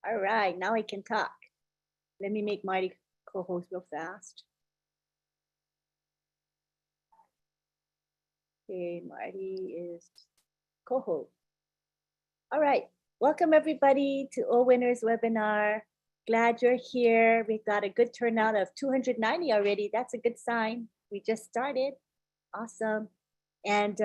All right, now I can talk. Let me make Marty co-host real fast. Okay, Marty is co-host. All right, welcome everybody to All Winners webinar. Glad you're here. We've got a good turnout of 290 already. That's a good sign. We just started. Awesome. And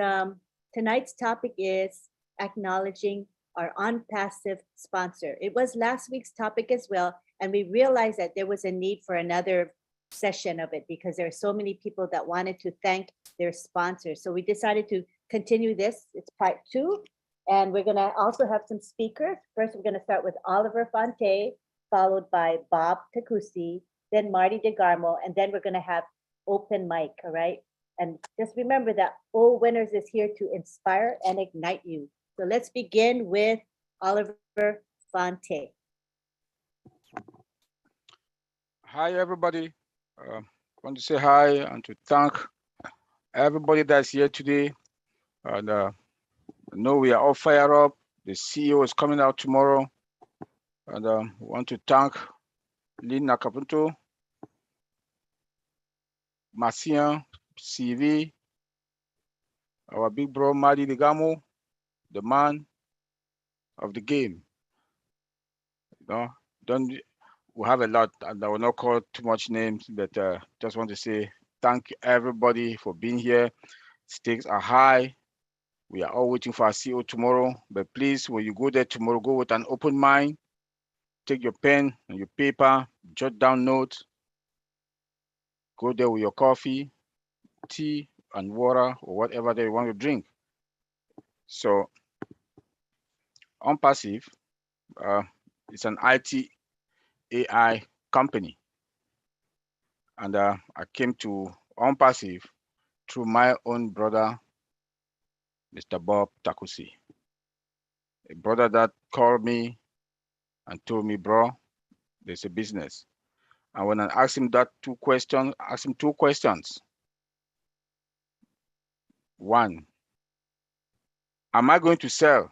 tonight's topic is acknowledging our on-passive sponsor. It was last week's topic as well, and we realized that there was a need for another session of it because there are so many people that wanted to thank their sponsors. So we decided to continue this. It's part 2, and we're going to also have some speakers. First, we're going to start with Oliver Fonte, followed by Bob Takusi, then Marty DeGarmo, and then we're going to have open mic, all right? And just remember that All Winners is here to inspire and ignite you. So let's begin with Oliver Fonte. Hi, everybody. I want to say hi and to thank everybody that's here today. And I know we are all fired up. The CEO is coming out tomorrow. And we want to thank Lynn Nakapunto, Marcian, CV, our big bro, Madi Digamo, the man of the game. You know, we have a lot, and I will not call too much names, but just want to say thank everybody for being here. Stakes are high. We are all waiting for our CEO tomorrow, but please, when you go there tomorrow, go with an open mind. Take your pen and your paper, jot down notes. Go there with your coffee, tea, and water, or whatever they want to drink. So, OnPassive, it's an IT AI company. And I came to OnPassive through my own brother, Mr. Bob Takusi. A brother that called me and told me, bro, there's a business. And when I asked him two questions. One, am I going to sell?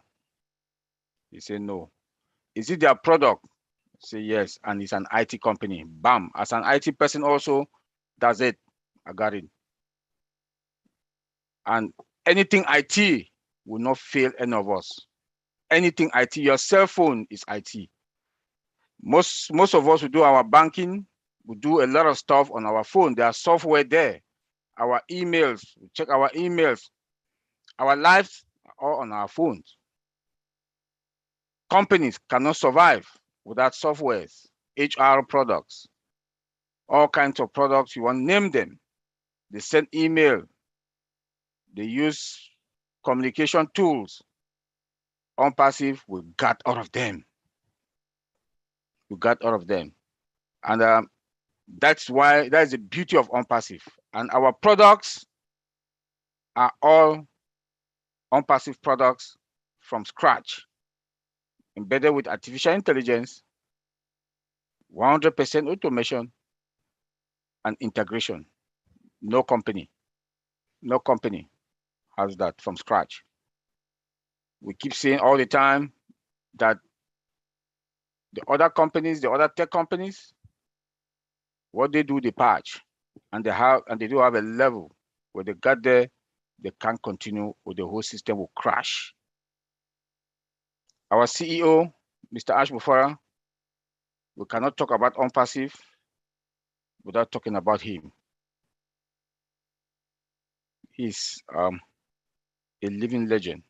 He said, no. Is it their product? I said, yes. And it's an IT company. Bam. As an IT person also, that's it. I got it. And anything IT will not fail any of us. Anything IT, your cell phone is IT. Most of us who do our banking, we do a lot of stuff on our phone. There are software there. Our emails, we check our emails. Our lives are all on our phones. Companies cannot survive without softwares, HR products, all kinds of products, you want to name them. They send email. They use communication tools. OnPassive, we got all of them. We got all of them. And that's the beauty of OnPassive. And our products are all OnPassive products from scratch, embedded with artificial intelligence, 100% automation, and integration. No company has that from scratch. We keep saying all the time that the other companies, the other tech companies, what they do, they patch, and they do have a level where they got there, they can't continue, or the whole system will crash. Our CEO, Mr. Ash Mufara, we cannot talk about OnPassive without talking about him. He's a living legend.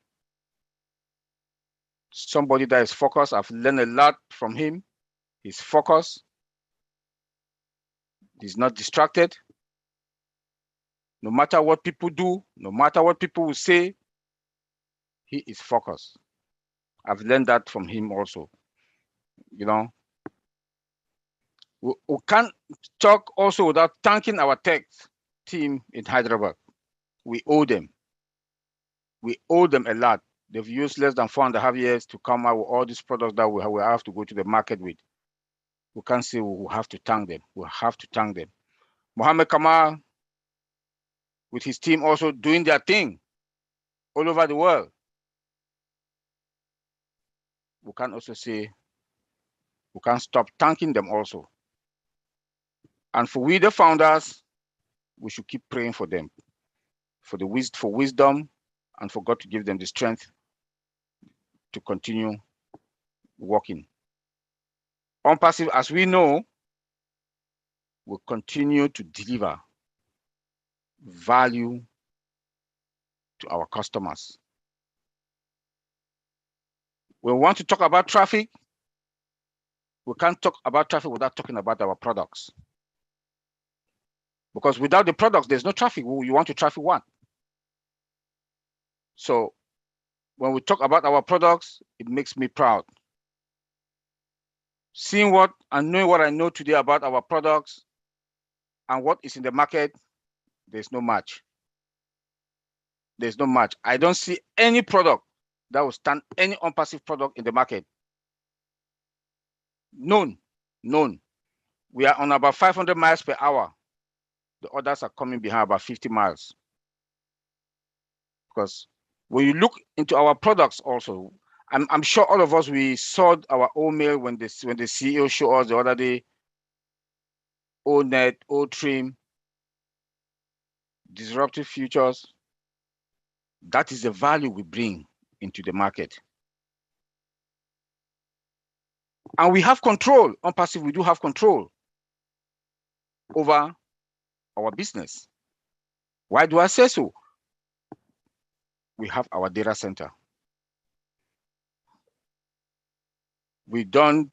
Somebody that is focused. I've learned a lot from him. He's focused. He's not distracted. No matter what people do, no matter what people will say, he is focused. I've learned that from him also. You know, we can't talk also without thanking our tech team in Hyderabad. We owe them. We owe them a lot. They've used less than 4.5 years to come out with all these products that we have to go to the market with. We can't say we have to thank them. We have to thank them. Mohammed Kamal, with his team also doing their thing all over the world. We can also say We can't stop thanking them also. And for we, the founders, we should keep praying for them, for wisdom, and for God to give them the strength to continue working. OnPassive, as we know, will continue to deliver value to our customers. We want to talk about traffic. We can't talk about traffic without talking about our products. Because without the products, there's no traffic. You want to traffic what? So when we talk about our products, it makes me proud. Seeing what and knowing what I know today about our products and what is in the market, there's no match. There's no match. I don't see any product that will stand any OnPassive product in the market. None. We are on about 500 miles per hour. The others are coming behind about 50 miles. Because when you look into our products also, I'm sure all of us, we saw our own mail when the CEO showed us the other day, ONET, OTRIM, disruptive futures. That is the value we bring into the market. And we have control. OnPassive, we do have control over our business. Why do I say so? We have our data center. We don't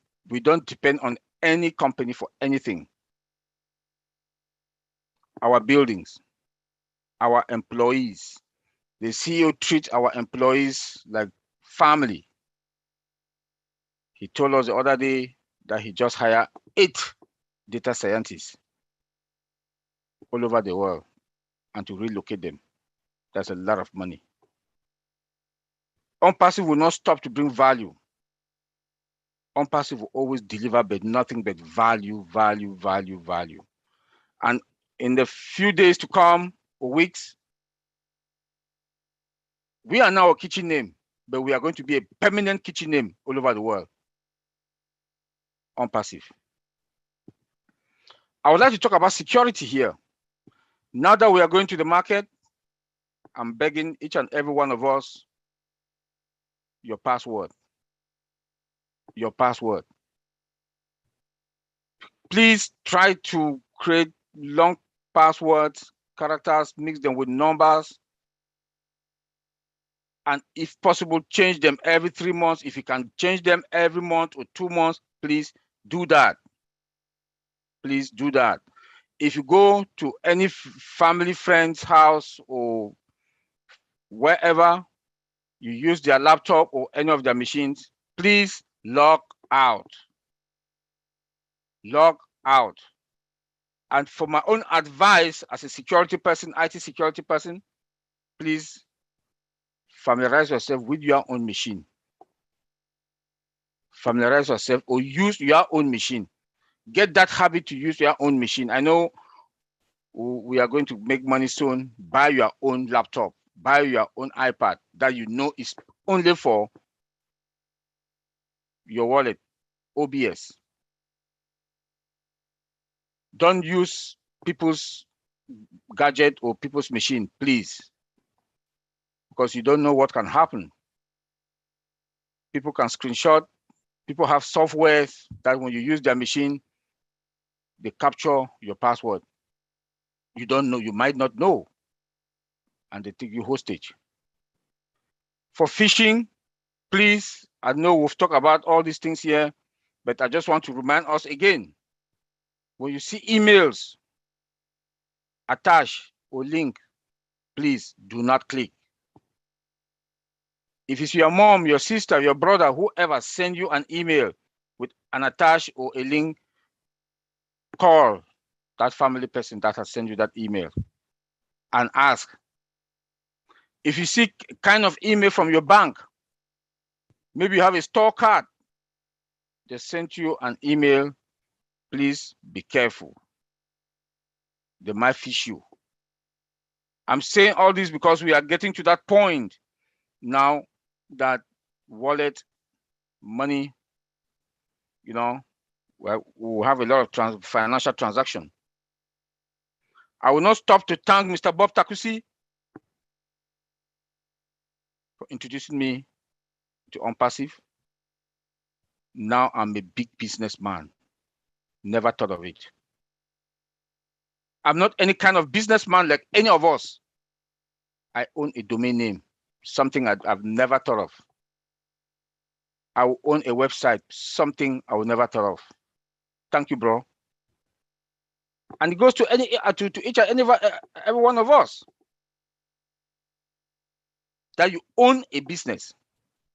depend on any company for anything. Our buildings, our employees, the CEO treats our employees like family. He told us the other day that he just hired 8 data scientists all over the world, and to relocate them. That's a lot of money. OnPassive will not stop to bring value. OnPassive will always deliver, but nothing but value. And in the few days to come, or weeks, we are now a kitchen name, but we are going to be a permanent kitchen name all over the world. OnPassive. I would like to talk about security here. Now that we are going to the market, I'm begging each and every one of us, your password. Your password. Please try to create long passwords, characters, mix them with numbers, and if possible, change them every 3 months. If you can change them every month or 2 months, please do that. Please do that. If you go to any family friend's house or wherever you use their laptop or any of their machines, please log out. Log out. And for my own advice as a security person, IT security person, please familiarize yourself with your own machine. Familiarize yourself or use your own machine. Get that habit to use your own machine. I know we are going to make money soon. Buy your own laptop, buy your own iPad that you know is only for your wallet, OBS. Don't use people's gadget or people's machine, please, because you don't know what can happen. People can screenshot. People have software that when you use their machine, they capture your password. You don't know, you might not know, and they take you hostage. For phishing, please, I know we've talked about all these things here, but I just want to remind us again, when you see emails attached or link, please do not click. If it's your mom, your sister, your brother, whoever send you an email with an attach or a link, call that family person that has sent you that email and ask. If you see kind of email from your bank, maybe you have a store card, they sent you an email, please be careful. They might fish you. I'm saying all this because we are getting to that point now that wallet, money, well, we'll have a lot of financial transaction. I will not stop to thank Mr. Bob Takusi for introducing me to OnPassive. Now I'm a big businessman. Never thought of it. I'm not any kind of businessman like any of us. I own a domain name, something I've never thought of. I will own a website, something I will never thought of. Thank you, bro. And it goes to each and every one of us. That you own a business,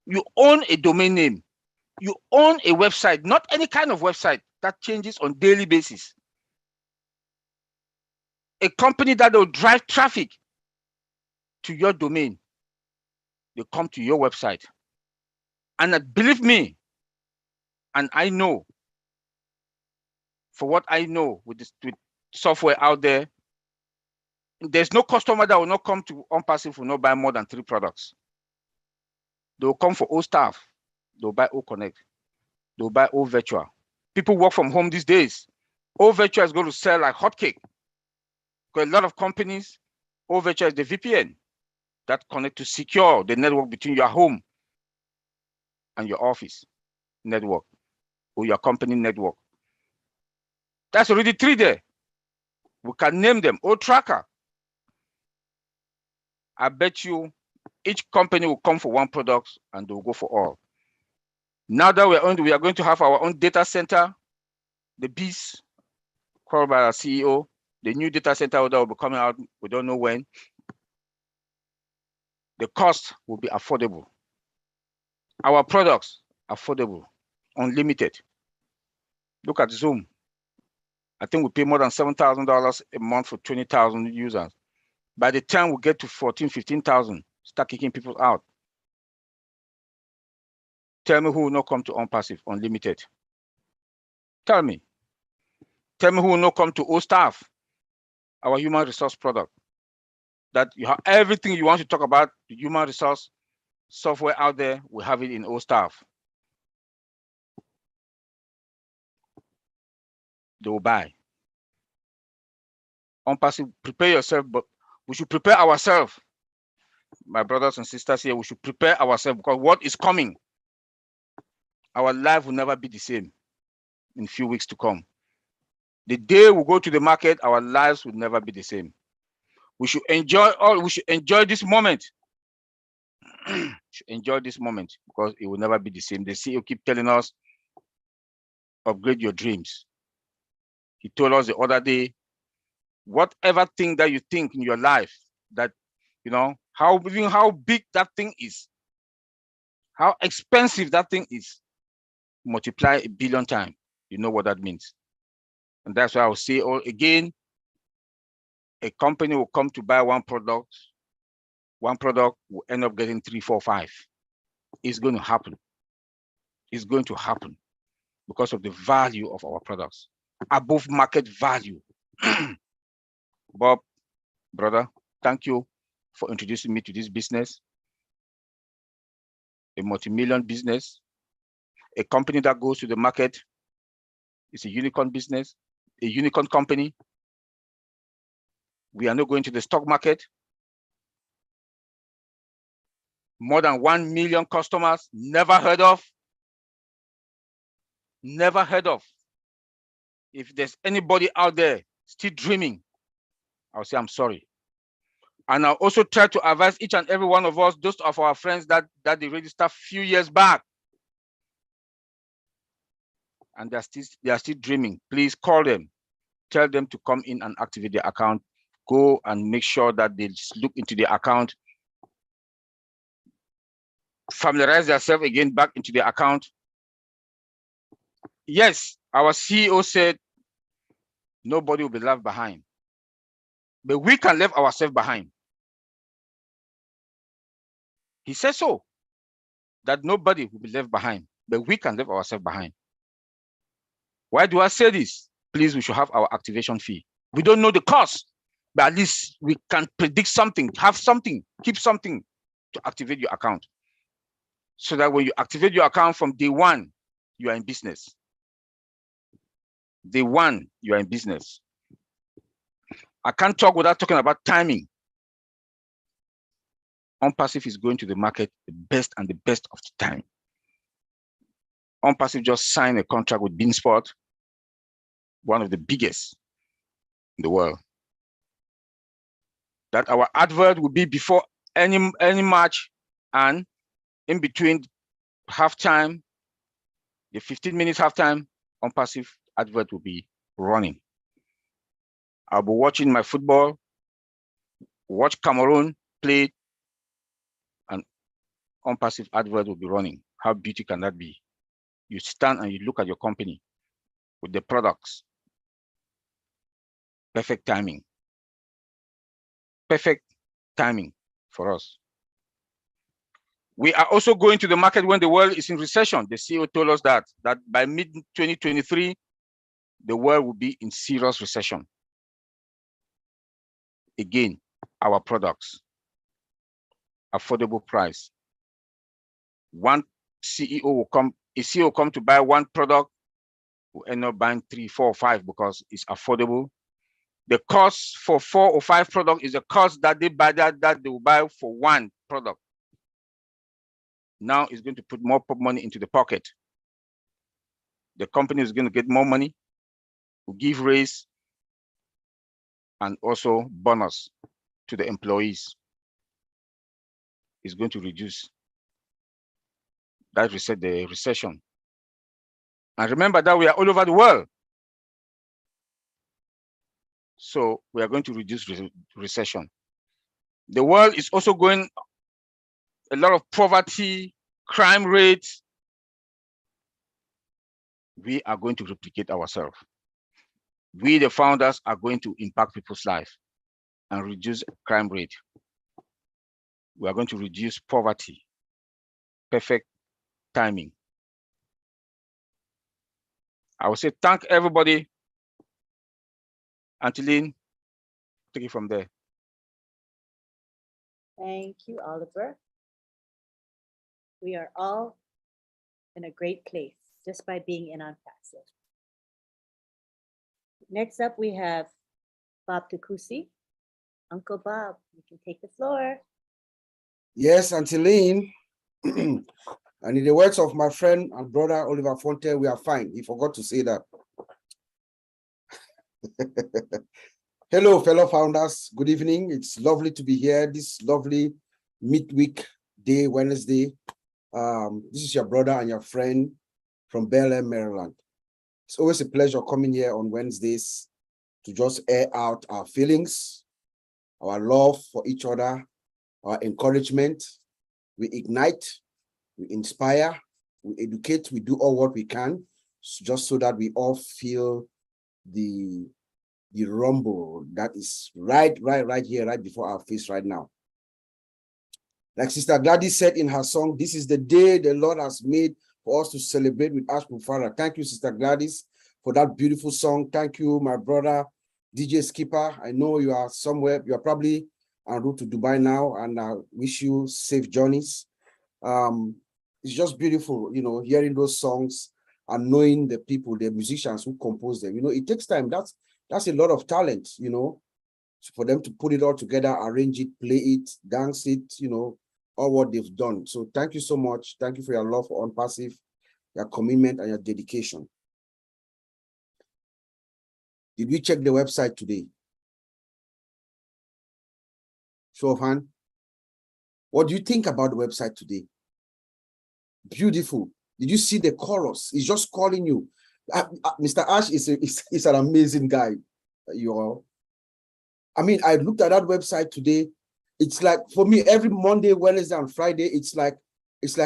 you own a domain name, you own a website, not any kind of website that changes on daily basis. A company that will drive traffic to your domain. They come to your website. And believe me, and I know, for what I know with software out there, there's no customer that will not come to OnPassive will not buy more than 3 products. They'll come for O staff. They'll buy O Connect. They'll buy O Virtual. People work from home these days. O Virtual is going to sell like hotcake. Because a lot of companies, O Virtual is the VPN that connect to secure the network between your home and your office network or your company network. That's already 3 there. We can name them O Tracker. I bet you each company will come for 1 product and they'll go for all. Now that we are going to have our own data center, the beast called by our CEO, the new data center that will be coming out, we don't know when. The cost will be affordable. Our products, affordable, unlimited. Look at Zoom. I think we pay more than $7,000 a month for 20,000 users. By the time we get to 14, 15,000, start kicking people out. Tell me who will not come to OnPassive, unlimited. Tell me. Tell me who will not come to O Staff, our human resource product. That you have everything you want to talk about, the human resource software out there, we have it in O Staff. They will buy. OnPassive, prepare yourself, but we should prepare ourselves. My brothers and sisters here, we should prepare ourselves because what is coming, our life will never be the same in a few weeks to come. The day we go to the market, our lives will never be the same. We should enjoy this moment. Should enjoy this moment because it will never be the same. The CEO keep telling us, upgrade your dreams. He told us the other day, whatever thing that you think in your life that, you know, how big that thing is, how expensive that thing is, multiply 1 billion times. You know what that means. And that's why I will say again, a company will come to buy 1 product. 1 product will end up getting 3, 4, 5. It's going to happen. It's going to happen because of the value of our products, above market value. Bob, brother, thank you for introducing me to this business. A multi-million business, a company that goes to the market. It's a unicorn business, a unicorn company. We are not going to the stock market. More than 1 million customers, never heard of. Never heard of. If there's anybody out there still dreaming, I'll say I'm sorry. And I'll also try to advise each and every one of us, those of our friends that they registered a few years back, and they are still dreaming. Please call them, tell them to come in and activate their account. Go and make sure that they look into the account, familiarize themselves again back into the account. Yes, our CEO said nobody will be left behind, but we can leave ourselves behind. He said so, that nobody will be left behind, but we can leave ourselves behind. Why do I say this? Please, we should have our activation fee. We don't know the cost, but at least we can predict something, have something, keep something to activate your account. So that when you activate your account from day 1, you are in business. Day one, you are in business. I can't talk without talking about timing. OnPassive is going to the market the best and the best of the time. OnPassive just signed a contract with Beansport, one of the biggest in the world. That our advert will be before any match and in between halftime, the 15 minutes halftime, OnPassive advert will be running. I'll be watching my football, watch Cameroon play, and OnPassive advert will be running. How beautiful can that be? You stand and you look at your company with the products. Perfect timing. Perfect timing for us. We are also going to the market when the world is in recession. The CEO told us that by mid-2023, the world will be in serious recession. Again, our products, affordable price. One CEO will come, a CEO will come to buy one product, will end up buying 3, 4, 5 because it's affordable. The cost for 4 or 5 products is the cost that they buy that they will buy for one product. Now it's going to put more money into the pocket. The company is going to get more money, will give raise, and also bonus to the employees. It's going to reduce that the recession. And remember that we are all over the world. So we are going to reduce recession. The world is also going a lot of poverty, crime rates. We are going to replicate ourselves. We, the founders, are going to impact people's life and reduce crime rate. We are going to reduce poverty. Perfect timing. I will say thank everybody. Angeline, take it from there. Thank you, Oliver. We are all in a great place just by being in OnPassive. Next up, we have Bob Tukusi. Uncle Bob, you can take the floor. Yes, Angeline. And in the words of my friend and brother Oliver Fonte, we are fine. He forgot to say that. Hello, fellow founders. Good evening. It's lovely to be here this lovely midweek day, Wednesday. This is your brother and your friend from Bel Air, Maryland. It's always a pleasure coming here on Wednesdays to just air out our feelings, our love for each other, our encouragement. We ignite, we inspire, we educate, we do all what we can, just so that we all feel the rumble that is right here, right before our face right now. Like Sister Gladys said in her song, this is the day the Lord has made for us to celebrate with Ash Mufara. Thank you, Sister Gladys, for that beautiful song. Thank you, my brother, DJ Skipper. I know you are somewhere, you are probably en route to Dubai now, and I wish you safe journeys. It's just beautiful, you know, hearing those songs and knowing the people, the musicians who compose them. You know, it takes time. That's a lot of talent, you know, for them to put it all together, arrange it, play it, dance it, you know, all what they've done. So thank you so much. Thank you for your love for OnPassive, your commitment and your dedication. Did we check the website today? Show of hand. What do you think about the website today? Beautiful. Did you see the chorus? He's just calling you. Mr. Ash is an amazing guy. You all. I mean, I looked at that website today. It's like, for me, every Monday, Wednesday, and Friday, it's like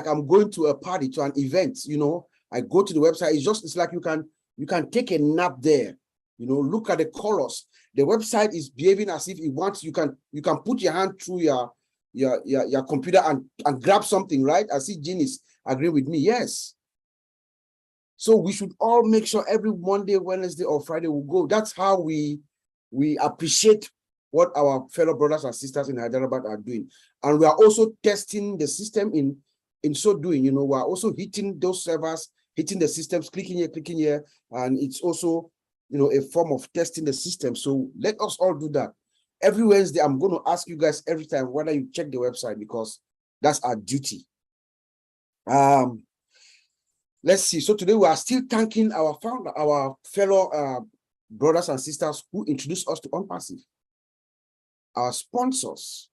I'm going to a party, to an event. You know, I go to the website. It's like you can take a nap there. You know, look at the chorus. The website is behaving as if it wants. You can put your hand through your computer and grab something, right? I see Jean is agreeing with me. Yes. So we should all make sure every Monday, Wednesday, or Friday will go. That's how we appreciate what our fellow brothers and sisters in Hyderabad are doing. And we are also testing the system in so doing. You know, we are also hitting those servers, hitting the systems, clicking here, and it's also a form of testing the system. So let us all do that. Every Wednesday, I'm going to ask you guys every time whether you check the website, because that's our duty. Let's see. So today we are still thanking our founder, our fellow brothers and sisters who introduced us to OnPassive, our sponsors.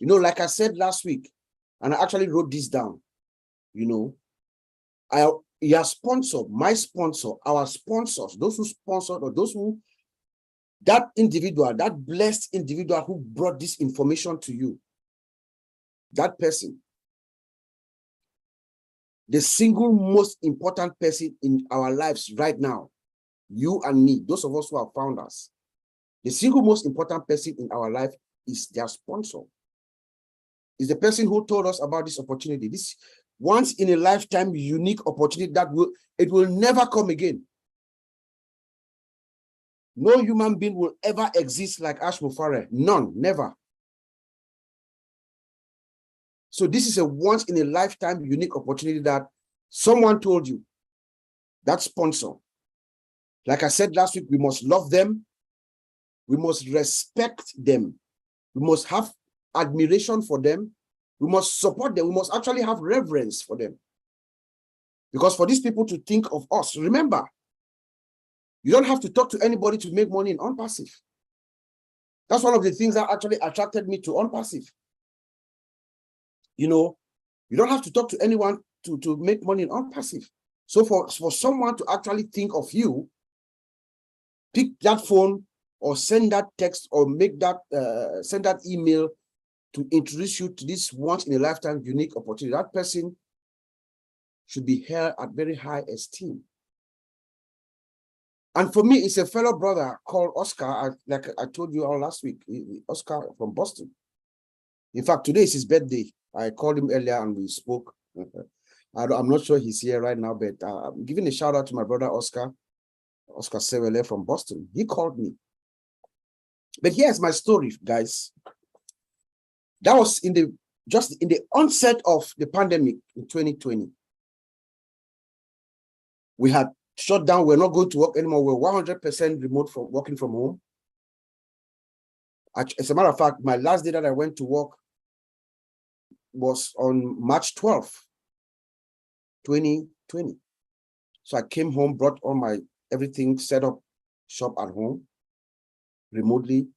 Like I said last week, and I actually wrote this down, your sponsor, my sponsor, our sponsors, those who sponsored, or those who, that individual, that blessed individual who brought this information to you, that person, the single most important person in our lives right now, you and me, those of us who are founders, the single most important person in our life is their sponsor. Is the person who told us about this opportunity, this once in a lifetime unique opportunity that will never come again. No human being will ever exist like Ash Mufare. None, never. So this is a once in a lifetime unique opportunity that someone told you, that sponsor. Like I said last week, we must love them. We must respect them. We must have admiration for them. We must support them. We must actually have reverence for them. Because for these people to think of us, remember, you don't have to talk to anybody to make money in OnPassive. That's one of the things that actually attracted me to OnPassive. You don't have to talk to anyone to make money in OnPassive. So for someone to actually think of you, pick that phone or send that text or make that send that email to introduce you to this once in a lifetime unique opportunity, that person should be held at very high esteem. And for me, it's a fellow brother called Oscar, like I told you all last week, Oscar from Boston. In fact, today is his birthday. I called him earlier and we spoke. I'm not sure he's here right now, but I'm giving a shout out to my brother Oscar Sewele from Boston. He called me. But here's my story, guys. That was just in the onset of the pandemic in 2020. We had shut down. We're not going to work anymore. We're 100% remote from working from home. As a matter of fact, my last day that I went to work was on March 12th, 2020. So I came home, brought all my everything, set up shop at home remotely.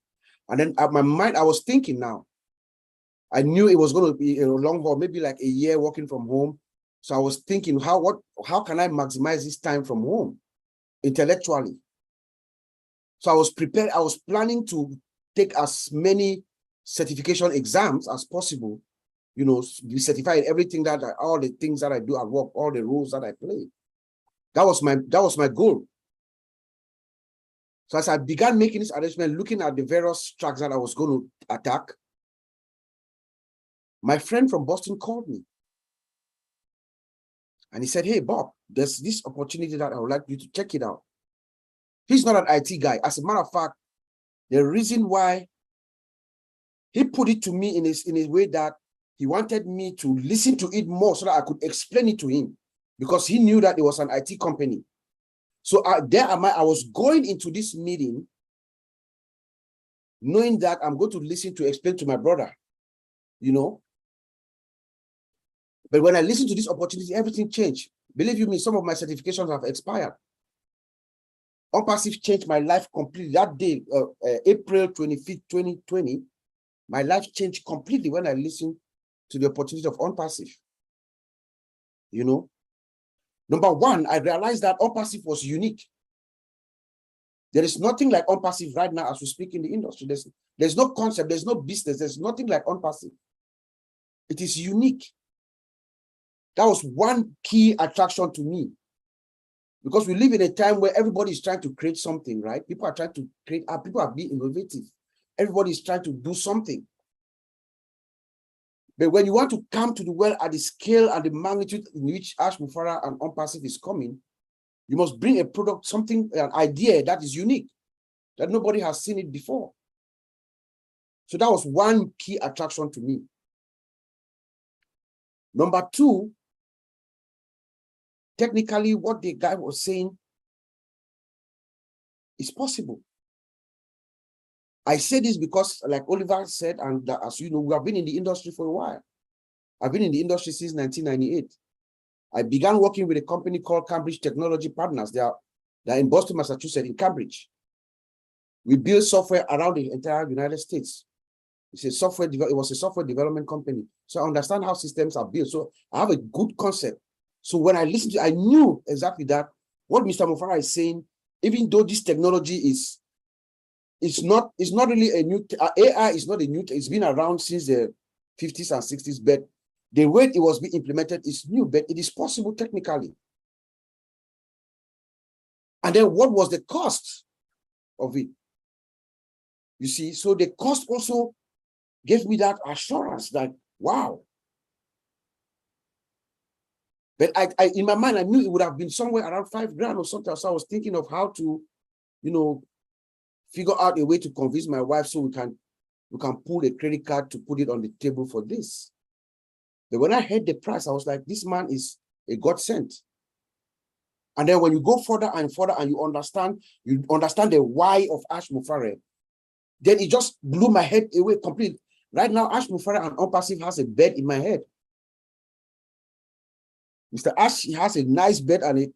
And then at my mind, I was thinking now, I knew it was going to be a long haul, maybe like a year working from home. So I was thinking, how can I maximize this time from home intellectually? So I was prepared. I was planning to take as many certification exams as possible, be certified in everything all the things that I do at work, all the roles that I play. That was my goal. So as I began making this arrangement, looking at the various tracks that I was going to attack, my friend from Boston called me. And he said, hey, Bob, there's this opportunity that I would like you to check it out. He's not an IT guy. As a matter of fact, the reason why he put it to me in a way that he wanted me to listen to it more so that I could explain it to him, because he knew that it was an IT company. So I was going into this meeting knowing that I'm going to listen to explain to my brother, But when I listened to this opportunity, everything changed. Believe you me, some of my certifications have expired. OnPassive changed my life completely. That day, April 25th, 2020, my life changed completely when I listened to the opportunity of OnPassive. Number one, I realized that OnPassive was unique. There is nothing like OnPassive right now as we speak in the industry. There's no concept, there's no business, there's nothing like OnPassive. It is unique. That was one key attraction to me. Because we live in a time where everybody is trying to create something, right? People are trying to create, people are being innovative. Everybody is trying to do something. But when you want to come to the world at the scale and the magnitude in which Ash Mufara and OnPassive is coming, you must bring a product, something, an idea that is unique, that nobody has seen it before. So that was one key attraction to me. Number two, technically what the guy was saying It's possible. I say this because, like Oliver said, and as you know, we have been in the industry for a while. I've been in the industry since 1998. I began working with a company called Cambridge Technology Partners. They are in Boston, Massachusetts, in Cambridge. We build software around the entire United States. It was a software development company. So I understand how systems are built. So I have a good concept. So when I listened to it, I knew exactly that what Mr. Mufara is saying, even though this technology it's not really a new, AI is not a new, it's been around since the 50s and 60s, but the way it was being implemented is new, but it is possible technically. And then what was the cost of it? You see, so the cost also gave me that assurance that, wow. But I in my mind, I knew it would have been somewhere around $5,000 or something. So I was thinking of how to, figure out a way to convince my wife so we can pull a credit card to put it on the table for this. But when I heard the price, I was like, this man is a godsend. And then when you go further and further and you understand the why of Ash Mufare, then it just blew my head away completely. Right now, Ash Mufare and Unpassive has a bed in my head. Mr. Ash, he has a nice bed and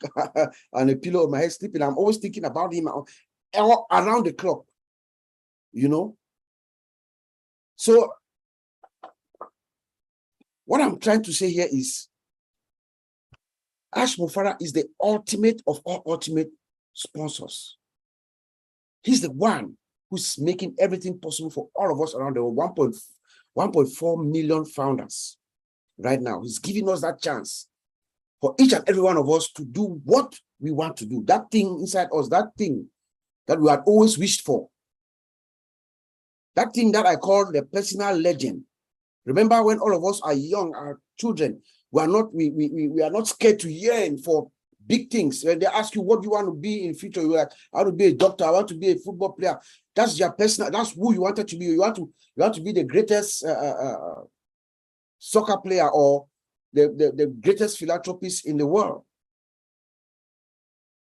a pillow on my head sleeping. I'm always thinking about him around the clock, So what I'm trying to say here is Ash Mufara is the ultimate of all ultimate sponsors. He's the one who's making everything possible for all of us around the world, 1.4 million founders right now. He's giving us that chance for each and every one of us to do what we want to do. That thing inside us, that thing that we had always wished for. That thing that I call the personal legend. Remember when all of us are young, our children, we are not scared to yearn for big things. When they ask you what you want to be in future, you're like, I want to be a doctor, I want to be a football player. That's your personal, that's who you wanted to be. You want to be the greatest soccer player or the greatest philanthropist in the world.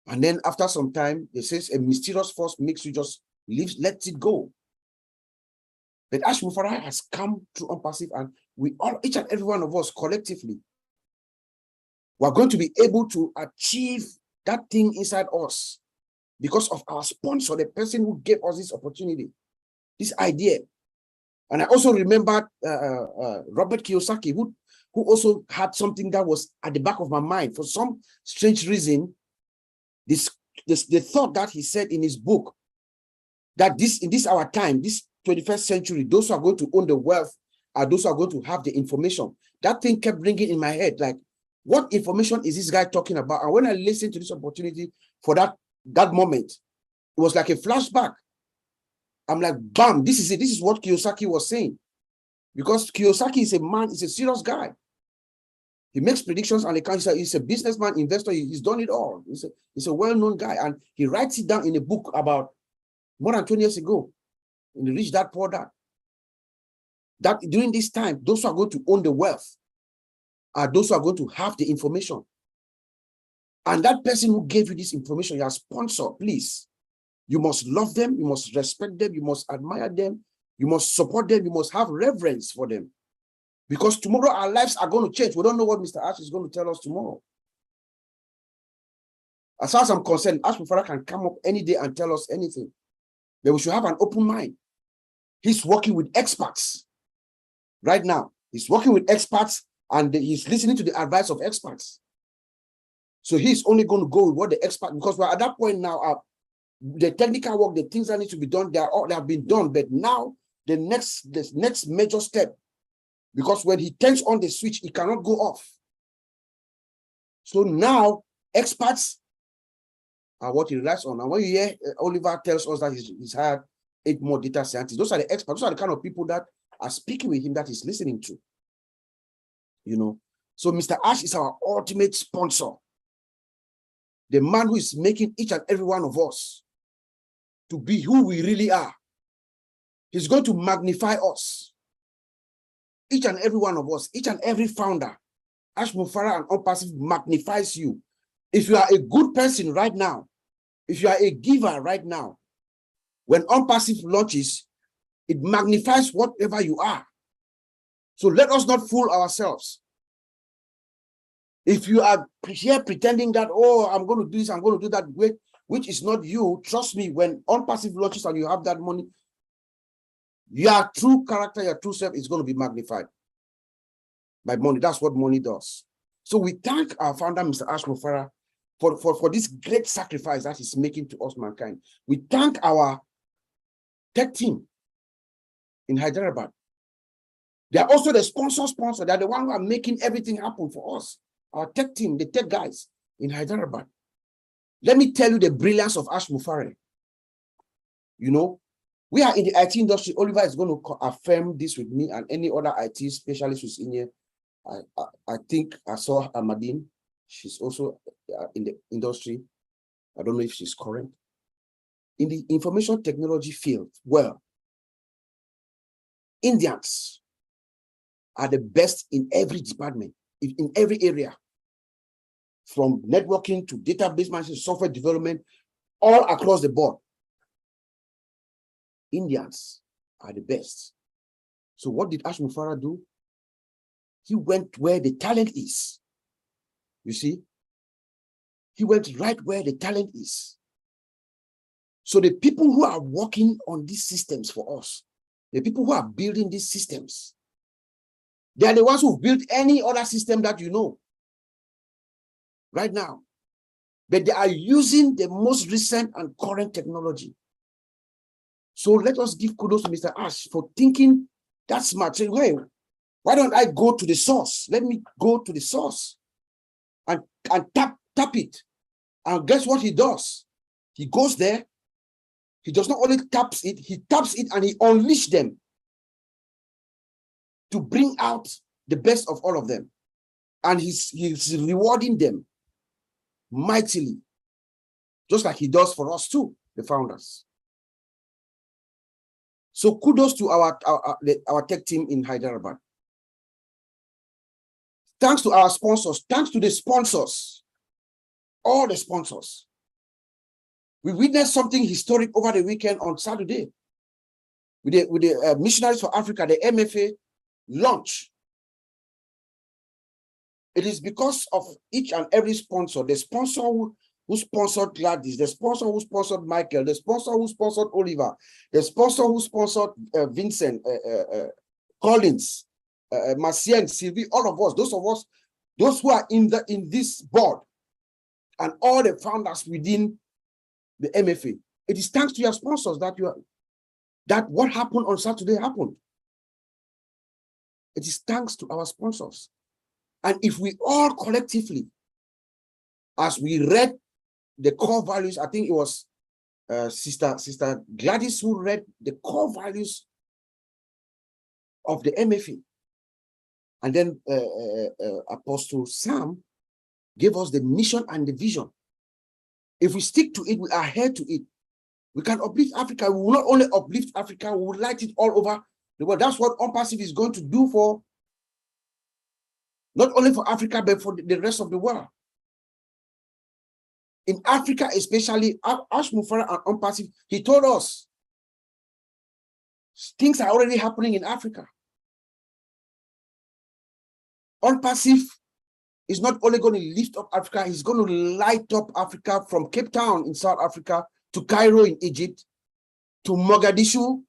And then after some time, it says a mysterious force makes you just let it go. But Ash Mufara has come through Unpassive, and we all, each and every one of us collectively, we're going to be able to achieve that thing inside us because of our sponsor, the person who gave us this opportunity, this idea. And I also remembered Robert Kiyosaki, who also had something that was at the back of my mind. For some strange reason, the thought that he said in his book, that in this our time, this 21st century, those who are going to own the wealth are those who are going to have the information. That thing kept ringing in my head, like, what information is this guy talking about? And when I listened to this opportunity for that moment, it was like a flashback. I'm like, bam, this is it. This is what Kiyosaki was saying. Because Kiyosaki is a man, he's a serious guy. He makes predictions and he's a businessman, investor. He's done it all. He's a well-known guy. And he writes it down in a book about more than 20 years ago. In the Rich Dad, Poor Dad. That during this time, those who are going to own the wealth are those who are going to have the information. And that person who gave you this information, your sponsor, please, you must love them, you must respect them, you must admire them, you must support them, you must have reverence for them. Because tomorrow our lives are going to change. We don't know what Mr. Ash is going to tell us tomorrow. As far as I'm concerned, Ash Mufara can come up any day and tell us anything. But we should have an open mind. He's working with experts right now. He's working with experts and he's listening to the advice of experts. So he's only going to go with what the expert, because we're at that point now, the technical work, the things that need to be done, they have been done. But now the next major step, because when he turns on the switch, it cannot go off. So now experts are what he relies on. And when you hear Oliver tells us that he's hired 8 more data scientists, those are the experts. Those are the kind of people that are speaking with him, that he's listening to. So Mr. Ash is our ultimate sponsor. The man who is making each and every one of us to be who we really are. He's going to magnify us. Each and every one of us, each and every founder. Ash Mufara and Unpassive magnifies you. If you are a good person right now, If you are a giver right now, when OnPassive launches, it magnifies whatever you are. So let us not fool ourselves. If you are here pretending that, oh, I'm going to do this, I'm going to do that, which is not you, trust me, when OnPassive launches and you have that money, your true character, your true self is going to be magnified by money. That's what money does. So we thank our founder, Mr. Ash Mufara, for this great sacrifice that he's making to us, mankind. We thank our tech team in Hyderabad. They are also the sponsor. They're the one who are making everything happen for us. Our tech team, the tech guys in Hyderabad. Let me tell you the brilliance of Ash Mufara. You know, we are in the IT industry. Oliver is going to affirm this with me and any other IT specialist who's in here. I think I saw Amadine. She's also in the industry. I don't know if she's current. In the information technology field, well, Indians are the best in every department, in every area, from networking to database management, software development, all across the board. Indians are the best. So what did Ash Mufara do? He went where the talent is. You see? He went right where the talent is. So the people who are working on these systems for us, the people who are building these systems, they are the ones who built any other system that you know right now. But they are using the most recent and current technology. So let us give kudos to Mr. Ash for thinking that smart. Saying, hey, why don't I go to the source? Let me go to the source and tap it. And guess what he does? He goes there. He does not only taps it, he taps it and he unleashes them to bring out the best of all of them. And he's rewarding them mightily, just like he does for us too, the founders. So kudos to our tech team in Hyderabad. Thanks to our sponsors, thanks to the sponsors, all the sponsors. We witnessed something historic over the weekend on Saturday with the Missionaries for Africa, the MFA launch. It is because of each and every sponsor, the sponsor who sponsored Gladys, the sponsor who sponsored Michael, the sponsor who sponsored Oliver, the sponsor who sponsored Vincent, Collins, Marcien, Sylvie, all of us, those who are in this board, and all the founders within the MFA. It is thanks to your sponsors that what happened on Saturday happened. It is thanks to our sponsors. And if we all collectively, as we read the core values, I think it was Sister Gladys who read the core values of the MFA. And then Apostle Sam gave us the mission and the vision. If we stick to it, we are here to it. We can uplift Africa. We will not only uplift Africa, we will light it all over the world. That's what OnPassive is going to do for, not only for Africa, but for the rest of the world. In Africa, especially, Ash Mufara and OnPassive, he told us things are already happening in Africa. OnPassive is not only going to lift up Africa, he's going to light up Africa from Cape Town in South Africa to Cairo in Egypt, to Mogadishu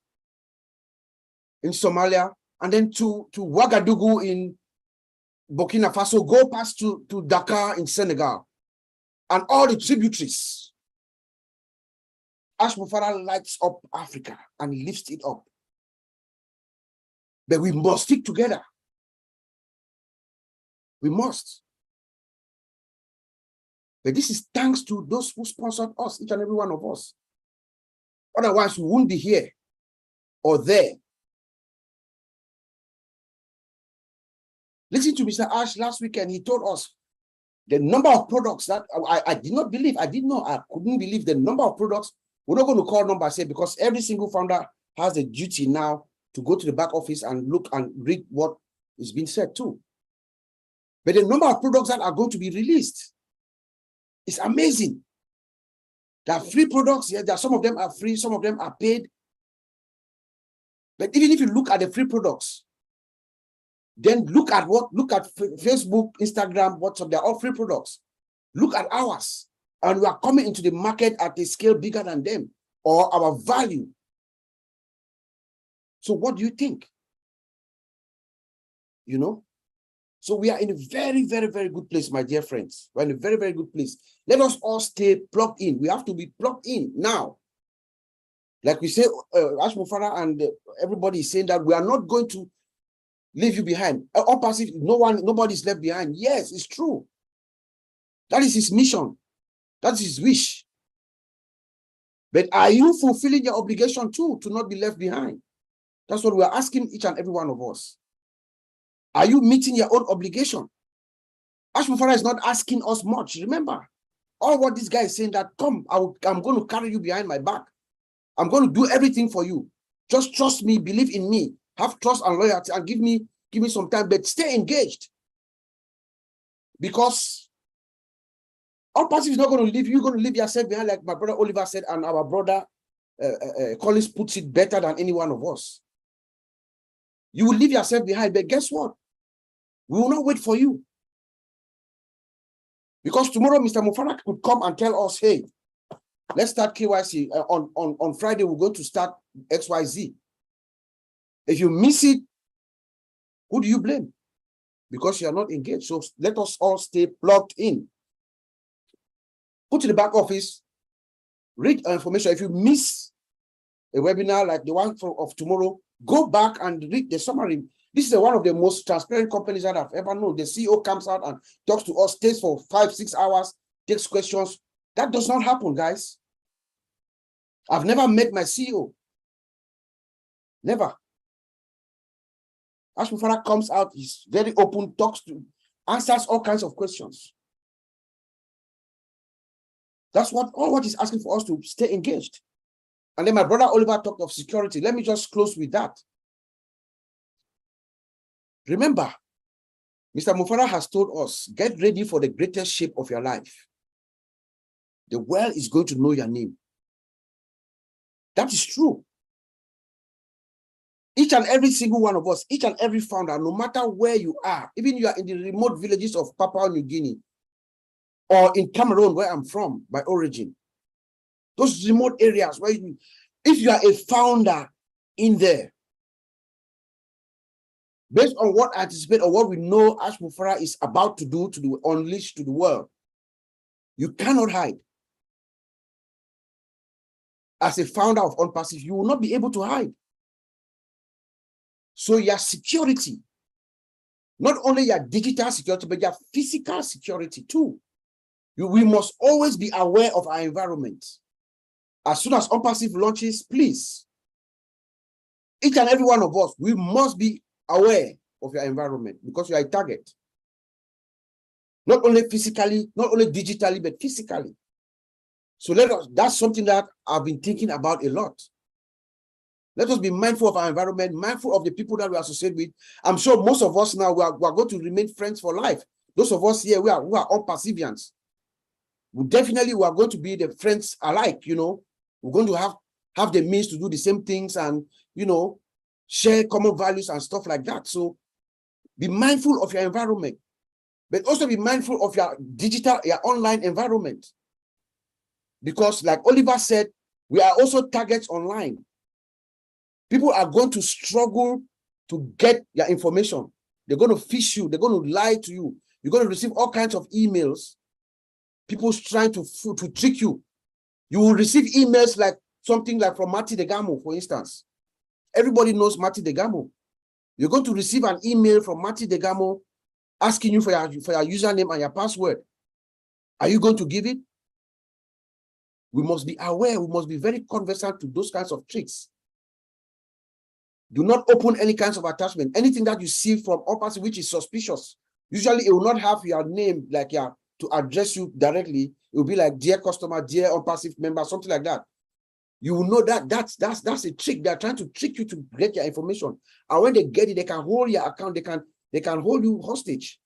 in Somalia, and then to Ouagadougou in Burkina Faso, go past to Dakar in Senegal, and all the tributaries. Ash Mufara lights up Africa and lifts it up. But we must stick together. We must. But this is thanks to those who sponsored us, each and every one of us. Otherwise, we wouldn't be here or there. Listen to Mr. Ash last weekend. He told us the number of products that I did not believe. I didn't know. I couldn't believe the number of products. We're not going to call numbers here because every single founder has the duty now to go to the back office and look and read what is being said too. But the number of products that are going to be released is amazing. There are free products. Yeah, there are some of them are free, some of them are paid. But even if you look at the free products, then look at Facebook, Instagram, WhatsApp, they're all free products. Look at ours. And we are coming into the market at a scale bigger than them, or our value. So what do you think? You know? So we are in a very, very, very good place, my dear friends. We're in a very, very good place. Let us all stay plugged in. We have to be plugged in now. Like we say, Ash Mufara and everybody is saying that we are not going to leave you behind. All passive, nobody is left behind. Yes, it's true. That is his mission. That's his wish. But are you fulfilling your obligation too, to not be left behind? That's what we are asking each and every one of us. Are you meeting your own obligation? Ash Mufara is not asking us much. Remember, all what this guy is saying that, come, I'm going to carry you behind my back. I'm going to do everything for you. Just trust me, believe in me, have trust and loyalty, and give me some time, but stay engaged. Because all passive is not going to leave you. You're going to leave yourself behind, like my brother Oliver said, and our brother Collins puts it better than any one of us. You will leave yourself behind, but guess what? We will not wait for you. Because tomorrow, Mr. Mufara could come and tell us, hey, let's start KYC. On Friday, we're going to start XYZ. If you miss it, who do you blame? Because you are not engaged. So let us all stay plugged in. Go to the back office, read information. If you miss a webinar like the one of tomorrow, go back and read the summary. This is one of the most transparent companies that I've ever known. The CEO comes out and talks to us, stays for 5-6 hours, takes questions. That does not happen, guys. I've never met my CEO. Never. Ash Mufara comes out, he's very open, answers all kinds of questions. That's all what he's asking for us, to stay engaged. And then my brother Oliver talked of security. Let me just close with that. Remember, Mr. Mufara has told us, get ready for the greatest shape of your life. The world is going to know your name. That is true. Each and every single one of us, each and every founder, no matter where you are, even you are in the remote villages of Papua New Guinea, or in Cameroon, where I'm from, by origin, those remote areas where if you are a founder in there, based on what I anticipate or what we know Ash Mufara is about to do, to unleash to the world, you cannot hide. As a founder of OnPassive, you will not be able to hide. So your security, not only your digital security, but your physical security too. We must always be aware of our environment. As soon as OnPassive launches, please, each and every one of us, we must be aware of your environment, because you are a target. Not only physically, not only digitally, but physically. So that's something that I've been thinking about a lot. Let us be mindful of our environment, mindful of the people that we associate with. I'm sure most of us now, we are going to remain friends for life. Those of us here, we are OnPassivians. We are going to be the friends alike, you know. We're going to have the means to do the same things and, you know, share common values and stuff like that. So be mindful of your environment, but also be mindful of your online environment. Because like Oliver said, we are also targets online. People are going to struggle to get your information. They're going to fish you. They're going to lie to you. You're going to receive all kinds of emails. People trying to trick you. You will receive emails like something like from Marty Degamo, for instance. Everybody knows Marty Degamo. You're going to receive an email from Marty Degamo asking you for your username and your password. Are you going to give it? We must be aware. We must be very conversant to those kinds of tricks. Do not open any kinds of attachment. Anything that you see from OnPassive which is suspicious, usually it will not have your name like to address you directly. It will be like, dear customer, dear OnPassive member, something like that. You will know that that's a trick. They're trying to trick you to get your information. And when they get it, they can hold your account. They can hold you hostage.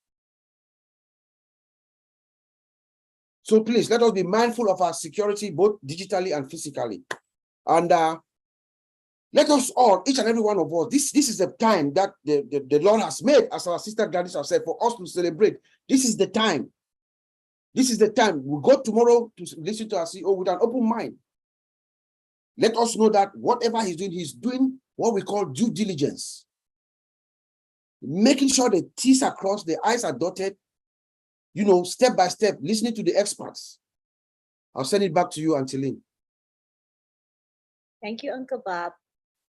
So please let us be mindful of our security, both digitally and physically. And let us all, each and every one of us, this is the time that the Lord has made, as our sister Gladys has said, for us to celebrate. This is the time. This is the time. We go tomorrow to listen to our CEO with an open mind. Let us know that whatever he's doing what we call due diligence. Making sure the T's are crossed, the I's are dotted, step by step, listening to the experts. I'll send it back to you, Auntie Lynn. Thank you, Uncle Bob.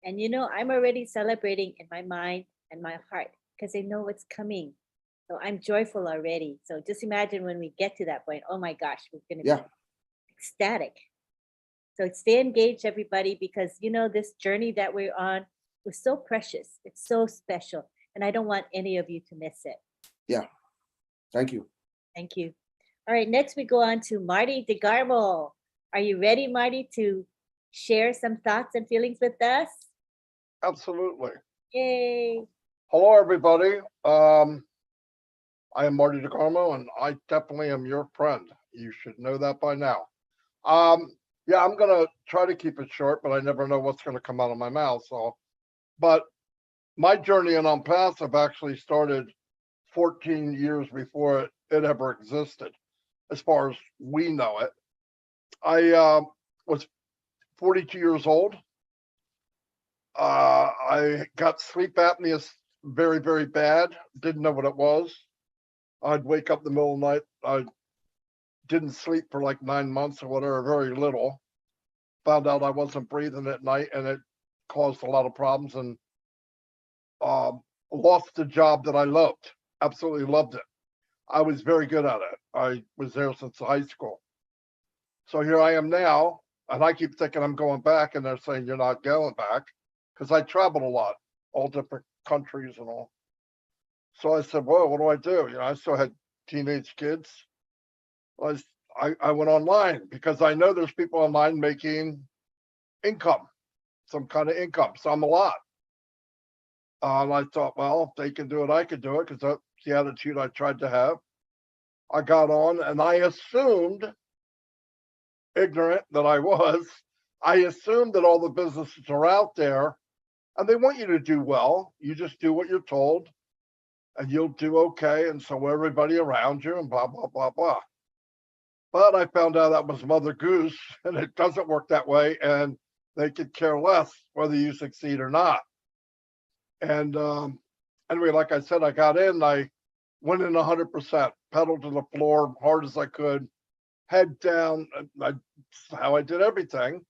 And I'm already celebrating in my mind and my heart because I know what's coming. So I'm joyful already. So just imagine when we get to that point, oh my gosh, we're going to be ecstatic. So stay engaged, everybody, because this journey that we're on is so precious. It's so special. And I don't want any of you to miss it. Yeah. Thank you. Thank you. All right, next we go on to Marty DeGarmo. Are you ready, Marty, to share some thoughts and feelings with us? Absolutely. Yay. Hello, everybody. I am Marty DeGarmo, and I definitely am your friend. You should know that by now. Yeah, I'm going to try to keep it short, but I never know what's going to come out of my mouth. But my journey in OnPassive actually started 14 years before it ever existed, as far as we know it. I was 42 years old. I got sleep apnea very, very bad. Didn't know what it was. I'd wake up in the middle of the night. I didn't sleep for like 9 months or whatever, very little. Found out I wasn't breathing at night, and it caused a lot of problems, and lost the job that I loved. Absolutely loved it. I was very good at it. I was there since high school. So here I am now, and I keep thinking I'm going back, and they're saying you're not going back, because I traveled a lot, all different countries and all. So I said, well, what do I do? I still had teenage kids. I went online because I know there's people online making income, some kind of income, some a lot. I thought, well, if they can do it, I could do it, because that's the attitude I tried to have. I got on, and I assumed, ignorant that I was, I assumed that all the businesses are out there, and they want you to do well. You just do what you're told, and you'll do okay, and so everybody around you, and blah, blah, blah, blah. But I found out that was Mother Goose, and it doesn't work that way, and they could care less whether you succeed or not. And anyway, like I said, I got in, I went in 100%, pedal to the floor, hard as I could, head down. That's how I did everything.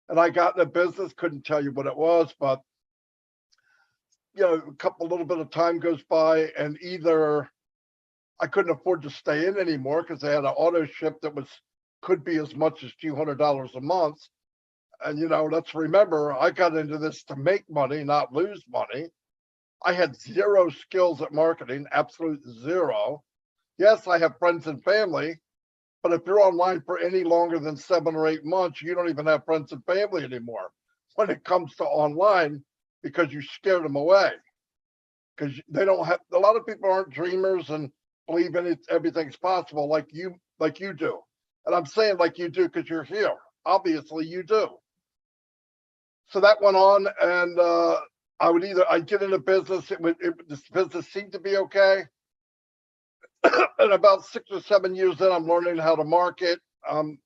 And I got in the business, couldn't tell you what it was, but a little bit of time goes by, and either I couldn't afford to stay in anymore because they had an auto ship that could be as much as $200 a month. And let's remember, I got into this to make money, not lose money. I had zero skills at marketing, absolute zero. Yes, I have friends and family, but if you're online for any longer than 7 or 8 months, you don't even have friends and family anymore when it comes to online, because you scared them away. Because they don't have, a lot of people aren't dreamers and believe in it, everything's possible like you do. And I'm saying like you do because you're here. Obviously you do. So that went on, and I'd get into business. This business seemed to be okay. And about 6 or 7 years in, I'm learning how to market. I'm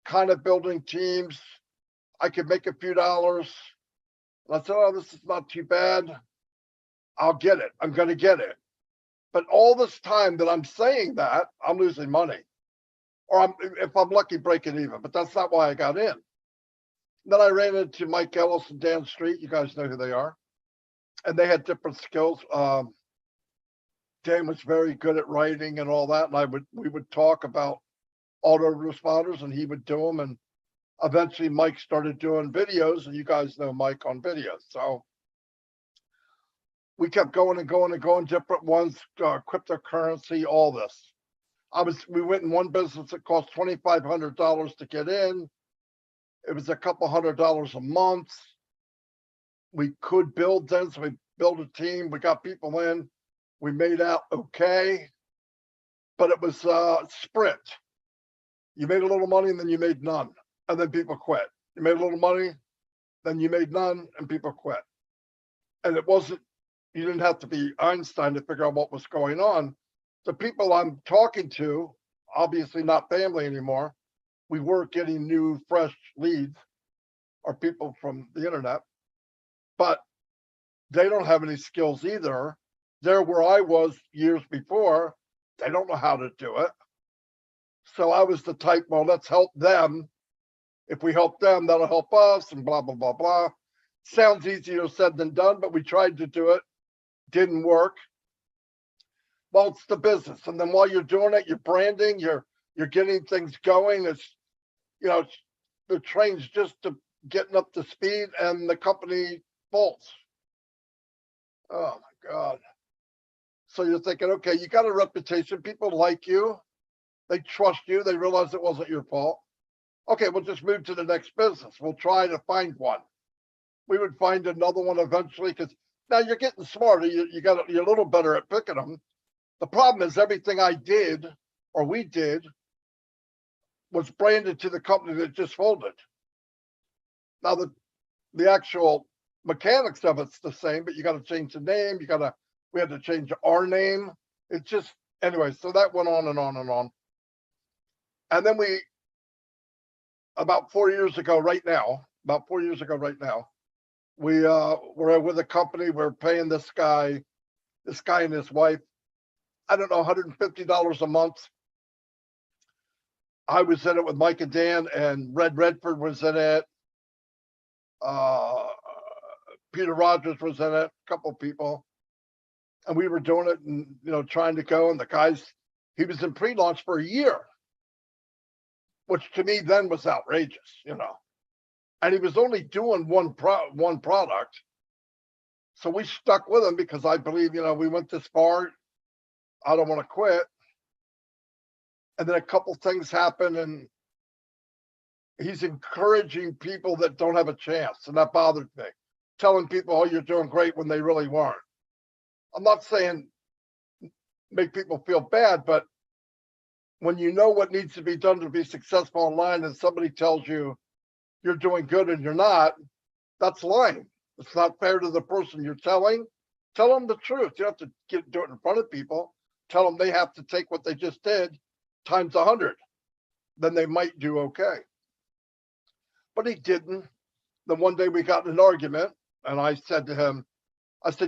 kind of building teams. I could make a few dollars. And I said, oh, this is not too bad. I'll get it. I'm going to get it. But all this time that I'm saying that, I'm losing money. Or if I'm lucky, breaking even. But that's not why I got in. Then I ran into Mike Ellis and Dan Street. You guys know who they are. And they had different skills. Dan was very good at writing and all that. And we would talk about autoresponders, and he would do them. And eventually Mike started doing videos, and you guys know Mike on videos. So we kept going and going and going, different ones, cryptocurrency, all this. We went in one business that cost $2,500 to get in. It was a couple $100 a month. We could build then, so we built a team. We got people in. We made out okay, but it was sprint. You made a little money and then you made none, and then people quit. You made a little money, then you made none, and people quit. And it wasn't, you didn't have to be Einstein to figure out what was going on. The people I'm talking to, obviously not family anymore, we were getting new, fresh leads, or people from the internet, but they don't have any skills either. They're where I was years before. They don't know how to do it. So I was the type, well, let's help them. If we help them, that'll help us, and blah, blah, blah, blah. Sounds easier said than done, but we tried to do it. Didn't work. Well, it's the business. And then while you're doing it, you're branding, you're getting things going. It's, the train's just to getting up to speed, and the company falls. Oh my God. So you're thinking, okay, you got a reputation. People like you. They trust you. They realize it wasn't your fault. Okay, we'll just move to the next business. We'll try to find one. We would find another one eventually, because now you're getting smarter. You're a little better at picking them. The problem is everything I did, or we did, was branded to the company that just folded. Now the actual mechanics of it's the same, but you got to change the name. We had to change our name. It's just, anyway, so that went on and on and on. And then about 4 years ago right now, we were with a company. We're paying this guy and his wife, I don't know, $150 a month. I was in it with Mike and Dan, and Red Redford was in it. Peter Rogers was in it, a couple of people. And we were doing it and, trying to go. And the guys, he was in pre-launch for a year, which to me then was outrageous, And he was only doing one product. So we stuck with him because I believe, we went this far. I don't want to quit. And then a couple things happen, and he's encouraging people that don't have a chance, and that bothered me. Telling people, oh, you're doing great, when they really weren't. I'm not saying make people feel bad, but when you know what needs to be done to be successful online and somebody tells you you're doing good and you're not, that's lying. It's not fair to the person you're telling. Tell them the truth. You don't have to do it in front of people. Tell them they have to take what they just did times 100. Then they might do okay. But he didn't. Then one day we got in an argument, and I said to him,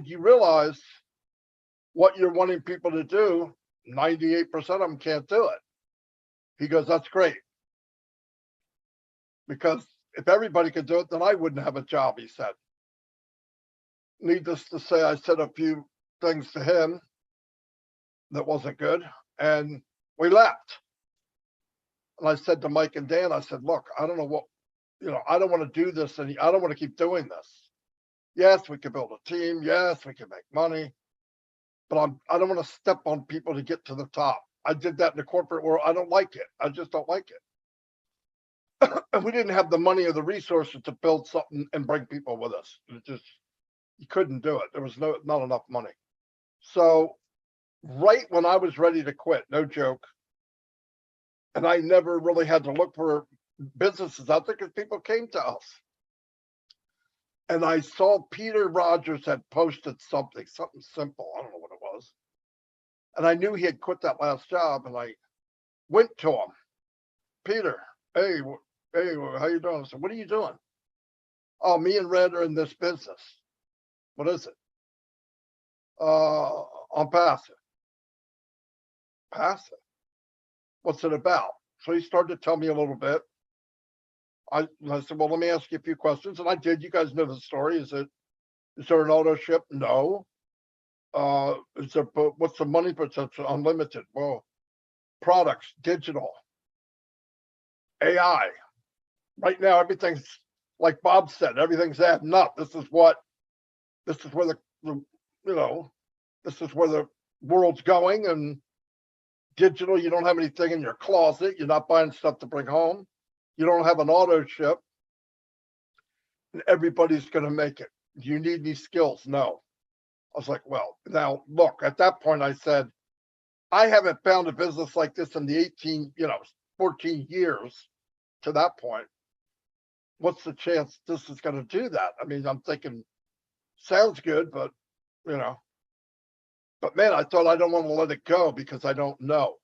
you realize what you're wanting people to do, 98% of them can't do it. He goes, that's great. Because if everybody could do it, then I wouldn't have a job, he said. Needless to say, I said a few things to him that wasn't good, and we left. And I said to Mike and Dan, I said, look, I don't know what, I don't want to do this, and I don't want to keep doing this. Yes, we can build a team. Yes, we can make money. But I don't want to step on people to get to the top. I did that in the corporate world. I don't like it. I just don't like it. And we didn't have the money or the resources to build something and bring people with us. You couldn't do it. There was not enough money. So right when I was ready to quit, no joke, and I never really had to look for businesses out there because people came to us. And I saw Peter Rogers had posted something simple. I don't know what it was. And I knew he had quit that last job, and I went to him. Peter, hey, how you doing? I said, what are you doing? Oh, me and Red are in this business. What is it? I'm passive. Passive? What's it about? So he started to tell me a little bit. I said, well, let me ask you a few questions. And I did. You guys know the story. Is there an auto ship? No. What's the money potential? Unlimited. Well, products, digital, AI. Right now, everything's, like Bob said, everything's adding up. This is where the world's going. And digital, you don't have anything in your closet. You're not buying stuff to bring home. You don't have an auto ship, and everybody's going to make it. Do you need any skills? No. I was like, well, now look, at that point I said, I haven't found a business like this in the 14 years to that point. What's the chance this is going to do that? I mean, I'm thinking, sounds good, but you know, but man, I thought I don't want to let it go because I don't know.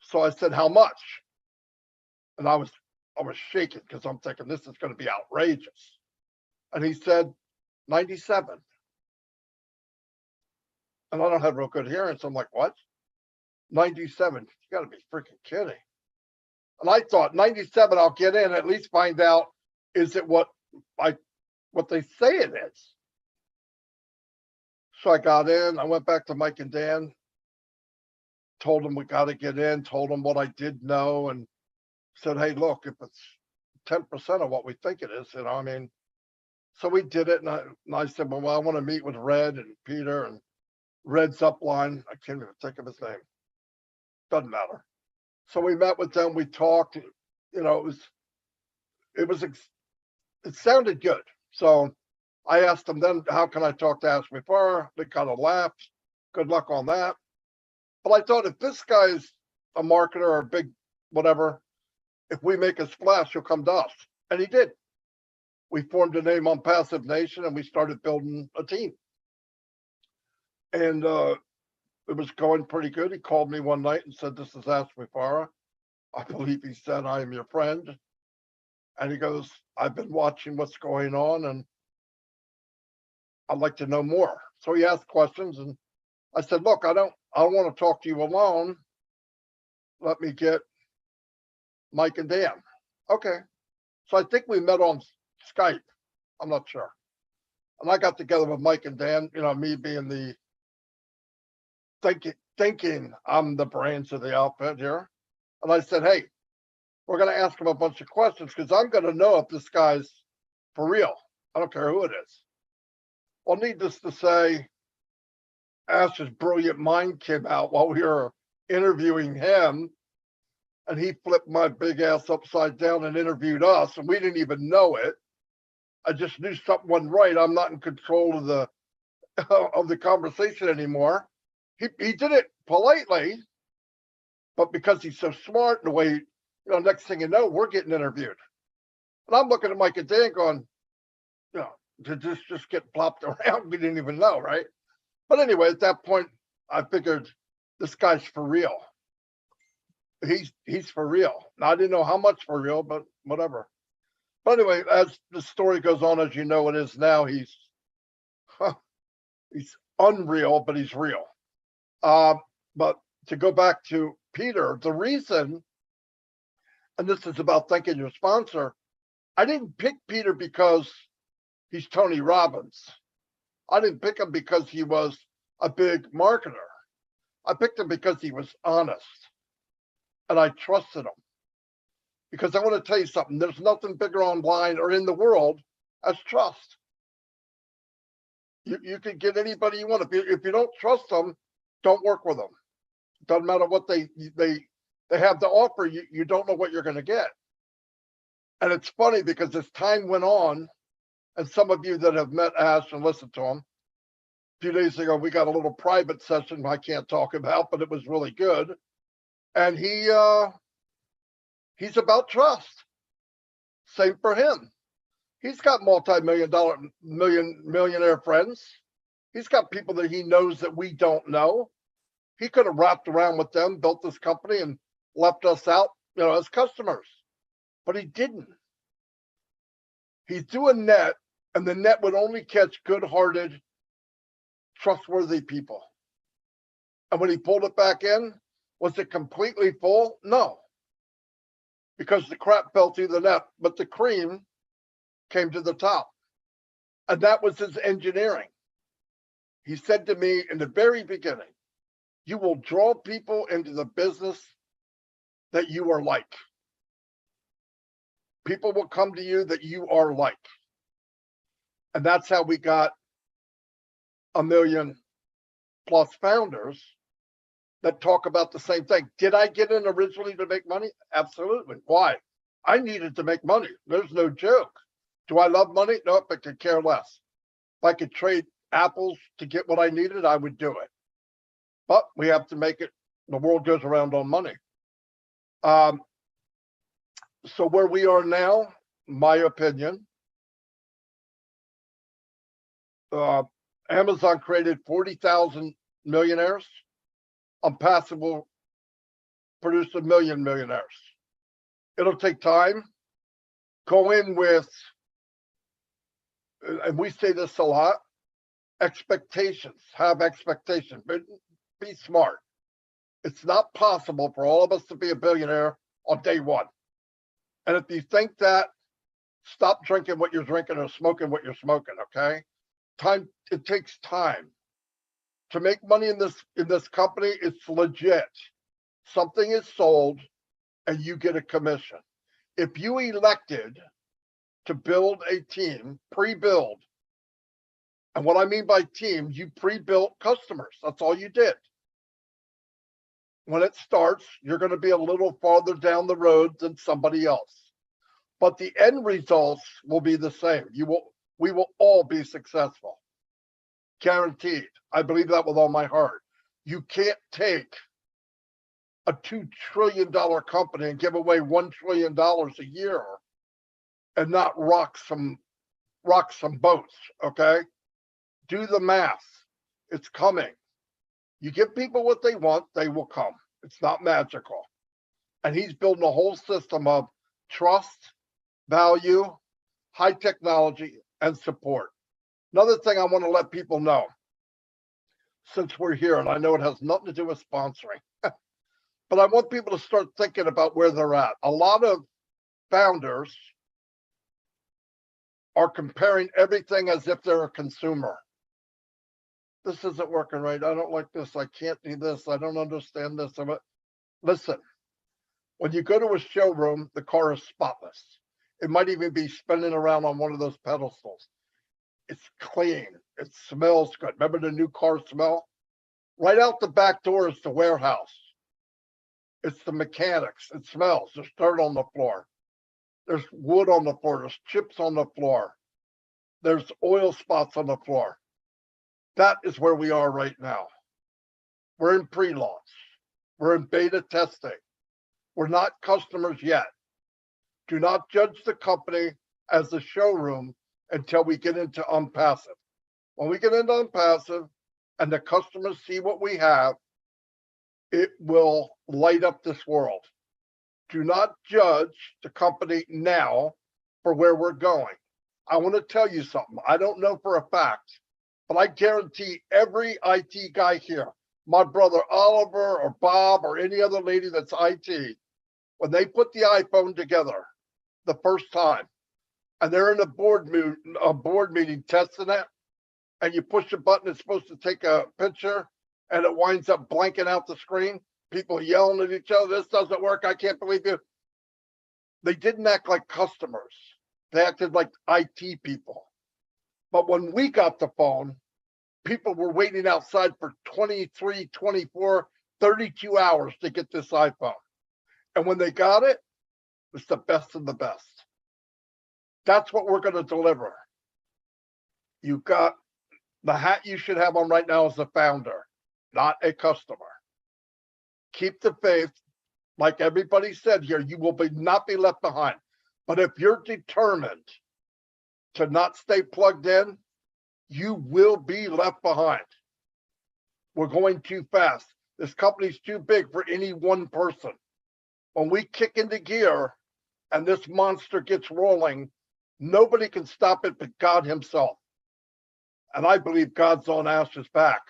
So I said, how much? And I was shaking because I'm thinking this is going to be outrageous. And he said, 97. And I don't have real good hearing. So I'm like, what? 97. You got to be freaking kidding. And I thought 97, I'll get in, at least find out, is it what they say it is? So I got in, I went back to Mike and Dan, told them we got to get in, told them what I did know, and said, hey, look, if it's 10% of what we think it is, you know, I mean, so we did it. And I said, well, I want to meet with Red and Peter and Red's upline. I can't even think of his name. Doesn't matter. So we met with them, we talked, you know, it sounded good. So I asked them then, how can I talk to Ashley Farr? They kind of laughed. Good luck on that. But I thought if this guy's a marketer or a big whatever, if we make a splash, he'll come to us. And he did. We formed a name on Passive Nation and we started building a team. And it was going pretty good. He called me one night and said, this is Ashley Farr. I believe he said, I am your friend. And he goes, I've been watching what's going on and I'd like to know more. So he asked questions and I said, look, I don't want to talk to you alone. Let me get Mike and Dan. Okay. So I think we met on Skype. I'm not sure. And I got together with Mike and Dan, you know, me being the thinking I'm the brains of the outfit here. And I said, hey, we're going to ask him a bunch of questions because I'm going to know if this guy's for real. I don't care who it is. Well, needless to say, Ash's brilliant mind came out while we were interviewing him, and he flipped my big ass upside down and interviewed us, and we didn't even know it. I just knew something wasn't right. I'm not in control of the conversation anymore. He did it politely, but because he's so smart, the way, you know, next thing you know, we're getting interviewed. And I'm looking at Mike and Dan going, you know, did this just get plopped around? We didn't even know, right? But anyway, at that point, I figured this guy's for real. He's for real. Now, I didn't know how much for real, but whatever. But anyway, as the story goes on, as you know, it is now, he's unreal, but he's real. But to go back to Peter, the reason, and this is about thanking your sponsor, I didn't pick Peter because he's Tony Robbins. I didn't pick him because he was a big marketer. I picked him because he was honest and I trusted him. Because I want to tell you something, there's nothing bigger online or in the world as trust. You can get anybody you want. If you don't trust them, don't work with them. Doesn't matter what they have to offer, you don't know what you're going to get. And it's funny because as time went on, and some of you that have met Ash and listened to him, a few days ago, we got a little private session I can't talk about, but it was really good. And he's about trust. Same for him. He's got millionaire friends. He's got people that he knows that we don't know. He could have wrapped around with them, built this company and left us out, you know, as customers, but he didn't. He's doing net, and the net would only catch good-hearted, trustworthy people. And when he pulled it back in, was it completely full? No, because the crap fell through the net, but the cream came to the top. And that was his engineering. He said to me in the very beginning, you will draw people into the business that you are like. People will come to you that you are like. And that's how we got 1 million+ founders that talk about the same thing. Did I get in originally to make money? Absolutely. Why? I needed to make money. There's no joke. Do I love money? Nope, I could care less. If I could trade apples to get what I needed, I would do it. But we have to make it. The world goes around on money. So where we are now, my opinion, Amazon created 40,000 millionaires. Unpassive will produce 1 million millionaires. It'll take time. Go in with, and we say this a lot, expectations. Have expectations, but be smart. It's not possible for all of us to be a billionaire on day one. And if you think that, stop drinking what you're drinking or smoking what you're smoking, okay? It takes time. To make money in this company, it's legit. Something is sold and you get a commission. If you elected to build a team, pre-build, and what I mean by team, you pre-built customers. That's all you did. When it starts, you're going to be a little farther down the road than somebody else, but the end results will be the same. We will all be successful. Guaranteed. I believe that with all my heart. You can't take a $2 trillion company and give away $1 trillion a year and not rock some boats, okay? Do the math. It's coming. You give people what they want, they will come. It's not magical. And he's building a whole system of trust, value, high technology, and support. Another thing I want to let people know, since we're here, and I know it has nothing to do with sponsoring, but I want people to start thinking about where they're at. A lot of founders are comparing everything as if they're a consumer. This isn't working right. I don't like this. I can't do this. I don't understand this. Listen, when you go to a showroom, the car is spotless. It might even be spinning around on one of those pedestals. It's clean. It smells good. Remember the new car smell? Right out the back door is the warehouse. It's the mechanics. It smells. There's dirt on the floor. There's wood on the floor. There's chips on the floor. There's oil spots on the floor. That is where we are right now. We're in pre-launch. We're in beta testing. We're not customers yet. Do not judge the company as a showroom until we get into Unpassive. When we get into Unpassive and the customers see what we have, it will light up this world. Do not judge the company now for where we're going. I want to tell you something. I don't know for a fact, but I guarantee every IT guy here, my brother Oliver or Bob or any other lady that's IT, when they put the iPhone together the first time and they're in a board meeting testing it, and you push a button, it's supposed to take a picture and it winds up blanking out the screen, people yelling at each other, this doesn't work, I can't believe you. They didn't act like customers. They acted like IT people. But when we got the phone, people were waiting outside for 23, 24, 32 hours to get this iPhone. And when they got it, it's the best of the best. That's what we're going to deliver. You got the hat you should have on right now as a founder, not a customer. Keep the faith. Like everybody said here, you will not be left behind. But if you're determined to not stay plugged in, you will be left behind. We're going too fast. This company's too big for any one person. When we kick into gear and this monster gets rolling, nobody can stop it but God himself. And I believe God's on Ash's back,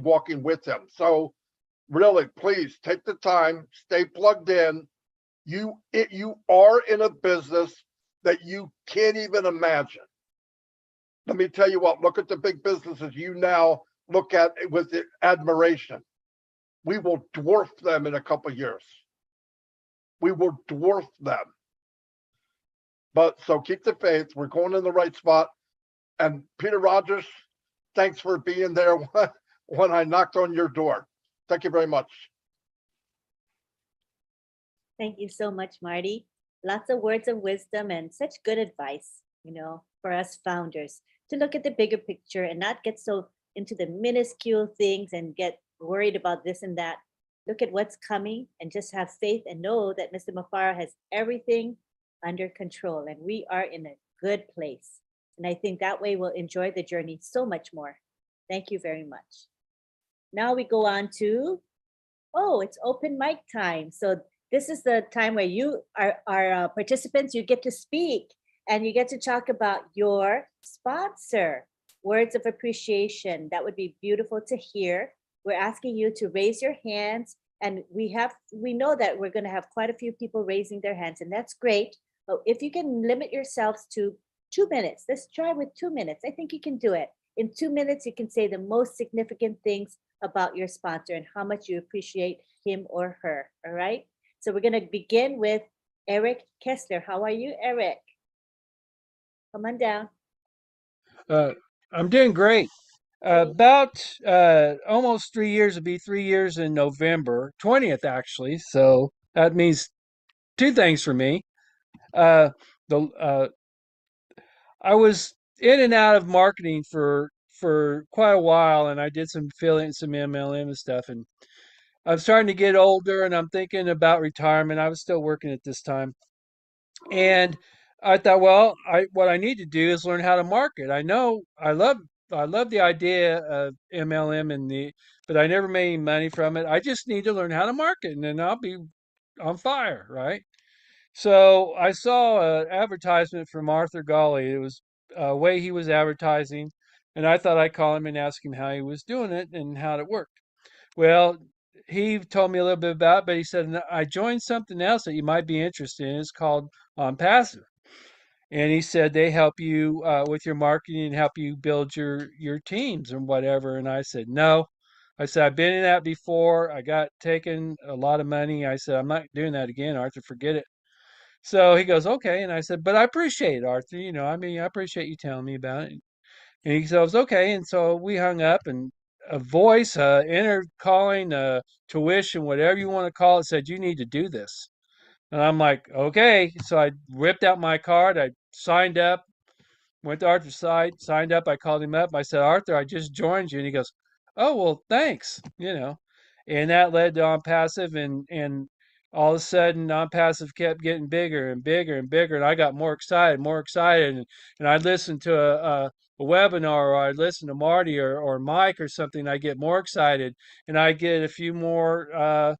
walking with him. So really, please take the time, stay plugged in. You are in a business that you can't even imagine. Let me tell you what, look at the big businesses you now look at with admiration. We will dwarf them in a couple of years. We will dwarf them. But so keep the faith. We're going in the right spot. And Peter Rogers, thanks for being there when I knocked on your door. Thank you very much. Thank you so much, Marty. Lots of words of wisdom and such good advice, for us founders to look at the bigger picture and not get so into the minuscule things and get worried about this and that. look at what's coming and just have faith and know that Mr. Mafara has everything under control and we are in a good place. And I think that way we'll enjoy the journey so much more. Thank you very much. Now we go on to, oh, it's open mic time. So this is the time where you are participants, you get to speak and you get to talk about your sponsor. Words of appreciation. That would be beautiful to hear. We're asking you to raise your hands and we know that we're going to have quite a few people raising their hands and that's great. But if you can limit yourselves to 2 minutes, let's try with 2 minutes. I think you can do it. In 2 minutes, you can say the most significant things about your sponsor and how much you appreciate him or her. All right. So we're going to begin with Eric Kessler. How are you, Eric? Come on down. I'm doing great. About almost 3 years, it'll be 3 years in November, 20th actually. So that means two things for me. I was in and out of marketing for quite a while, and I did some affiliate and some MLM and stuff. And I'm starting to get older, and I'm thinking about retirement. I was still working at this time, and I thought, well, what I need to do is learn how to market. I know I love the idea of MLM but I never made any money from it. I just need to learn how to market, and then I'll be on fire, right? So I saw an advertisement from Arthur Golly. It was a way he was advertising, and I thought I'd call him and ask him how he was doing it and how it worked. Well, he told me a little bit about it, but he said, I joined something else that you might be interested in. It's called On Passive. And he said they help you with your marketing and help you build your teams and whatever. And I said, no. I said, I've been in that before. I got taken a lot of money. I said, I'm not doing that again, Arthur, forget it. So he goes, okay. And I said, but I appreciate it, Arthur. I appreciate you telling me about it. And he goes, okay. And so we hung up and a voice, inner calling, tuition, whatever you want to call it, said, you need to do this. And I'm like, okay. So I ripped out my card. I signed up, went to Arthur's side, signed up. I called him up. I said, Arthur, I just joined you. And he goes, oh, well, thanks. And that led to On Passive. And all of a sudden, On Passive kept getting bigger and bigger and bigger. And I got more excited. And I'd listen to a webinar, or I'd listen to Marty or Mike or something. I get more excited and I get a few more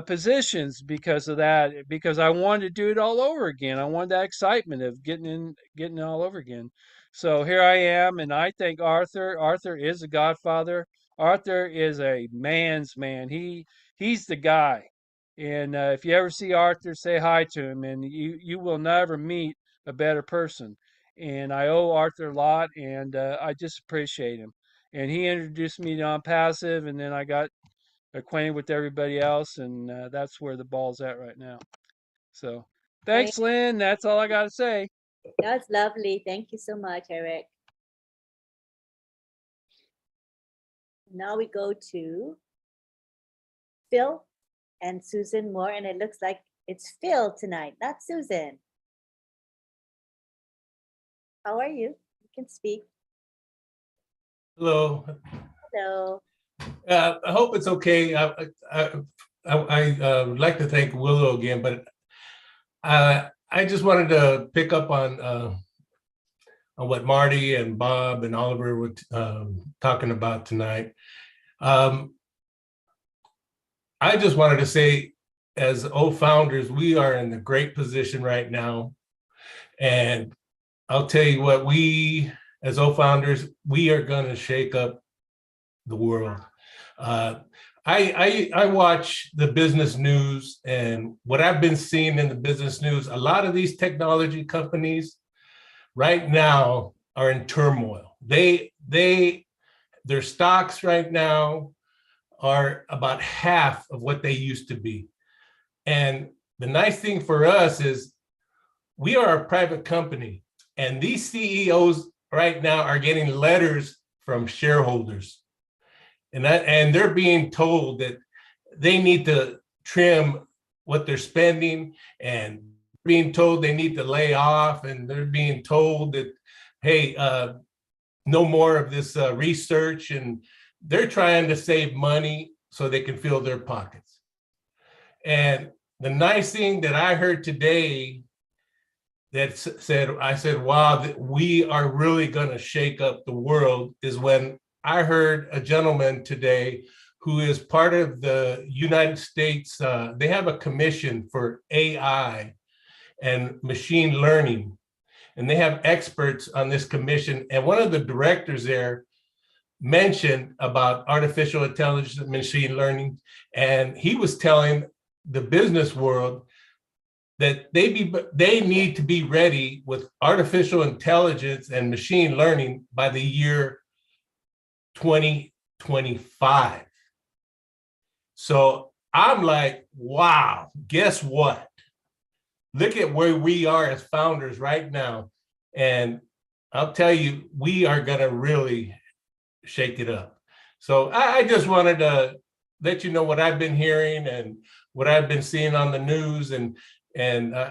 positions because of that, because I wanted to do it all over again. I wanted that excitement of getting it all over again. So here I am, and I think Arthur is a godfather. Arthur is a man's man. He's the guy. And if you ever see Arthur, say hi to him, and you will never meet a better person. And I owe Arthur a lot, and I just appreciate him. And he introduced me to On Passive, and then I got acquainted with everybody else, and that's where the ball's at right now. So thanks, Lynn. That's all I got to say. That's lovely. Thank you so much, Eric. Now we go to Phil and Susan Moore, and it looks like it's Phil tonight, not Susan. How are you? You can speak. Hello. Hello. I hope it's okay. I would like to thank Willow again, but I just wanted to pick up on what Marty and Bob and Oliver were talking about tonight. I just wanted to say, as founders, we are in a great position right now. And I'll tell you what, we as founders, we are going to shake up the world. I watch the business news, and what I've been seeing in the business news, a lot of these technology companies right now are in turmoil. Their stocks right now are about half of what they used to be. And the nice thing for us is we are a private company, and these CEOs right now are getting letters from shareholders. And they're being told that they need to trim what they're spending, and being told they need to lay off, and they're being told that, hey, no more of this research, and they're trying to save money. so they can fill their pockets. And the nice thing that I heard today that said, I said, wow, we are really going to shake up the world, is when I heard a gentleman today who is part of the United States. They have a commission for AI and machine learning, and they have experts on this commission. And one of the directors there mentioned about artificial intelligence and machine learning. And he was telling the business world that they need to be ready with artificial intelligence and machine learning by the year 2025. So I'm like, wow, guess what? Look at where we are as founders right now. And I'll tell you, we are gonna really shake it up. So I just wanted to let you know what I've been hearing and what I've been seeing on the news. And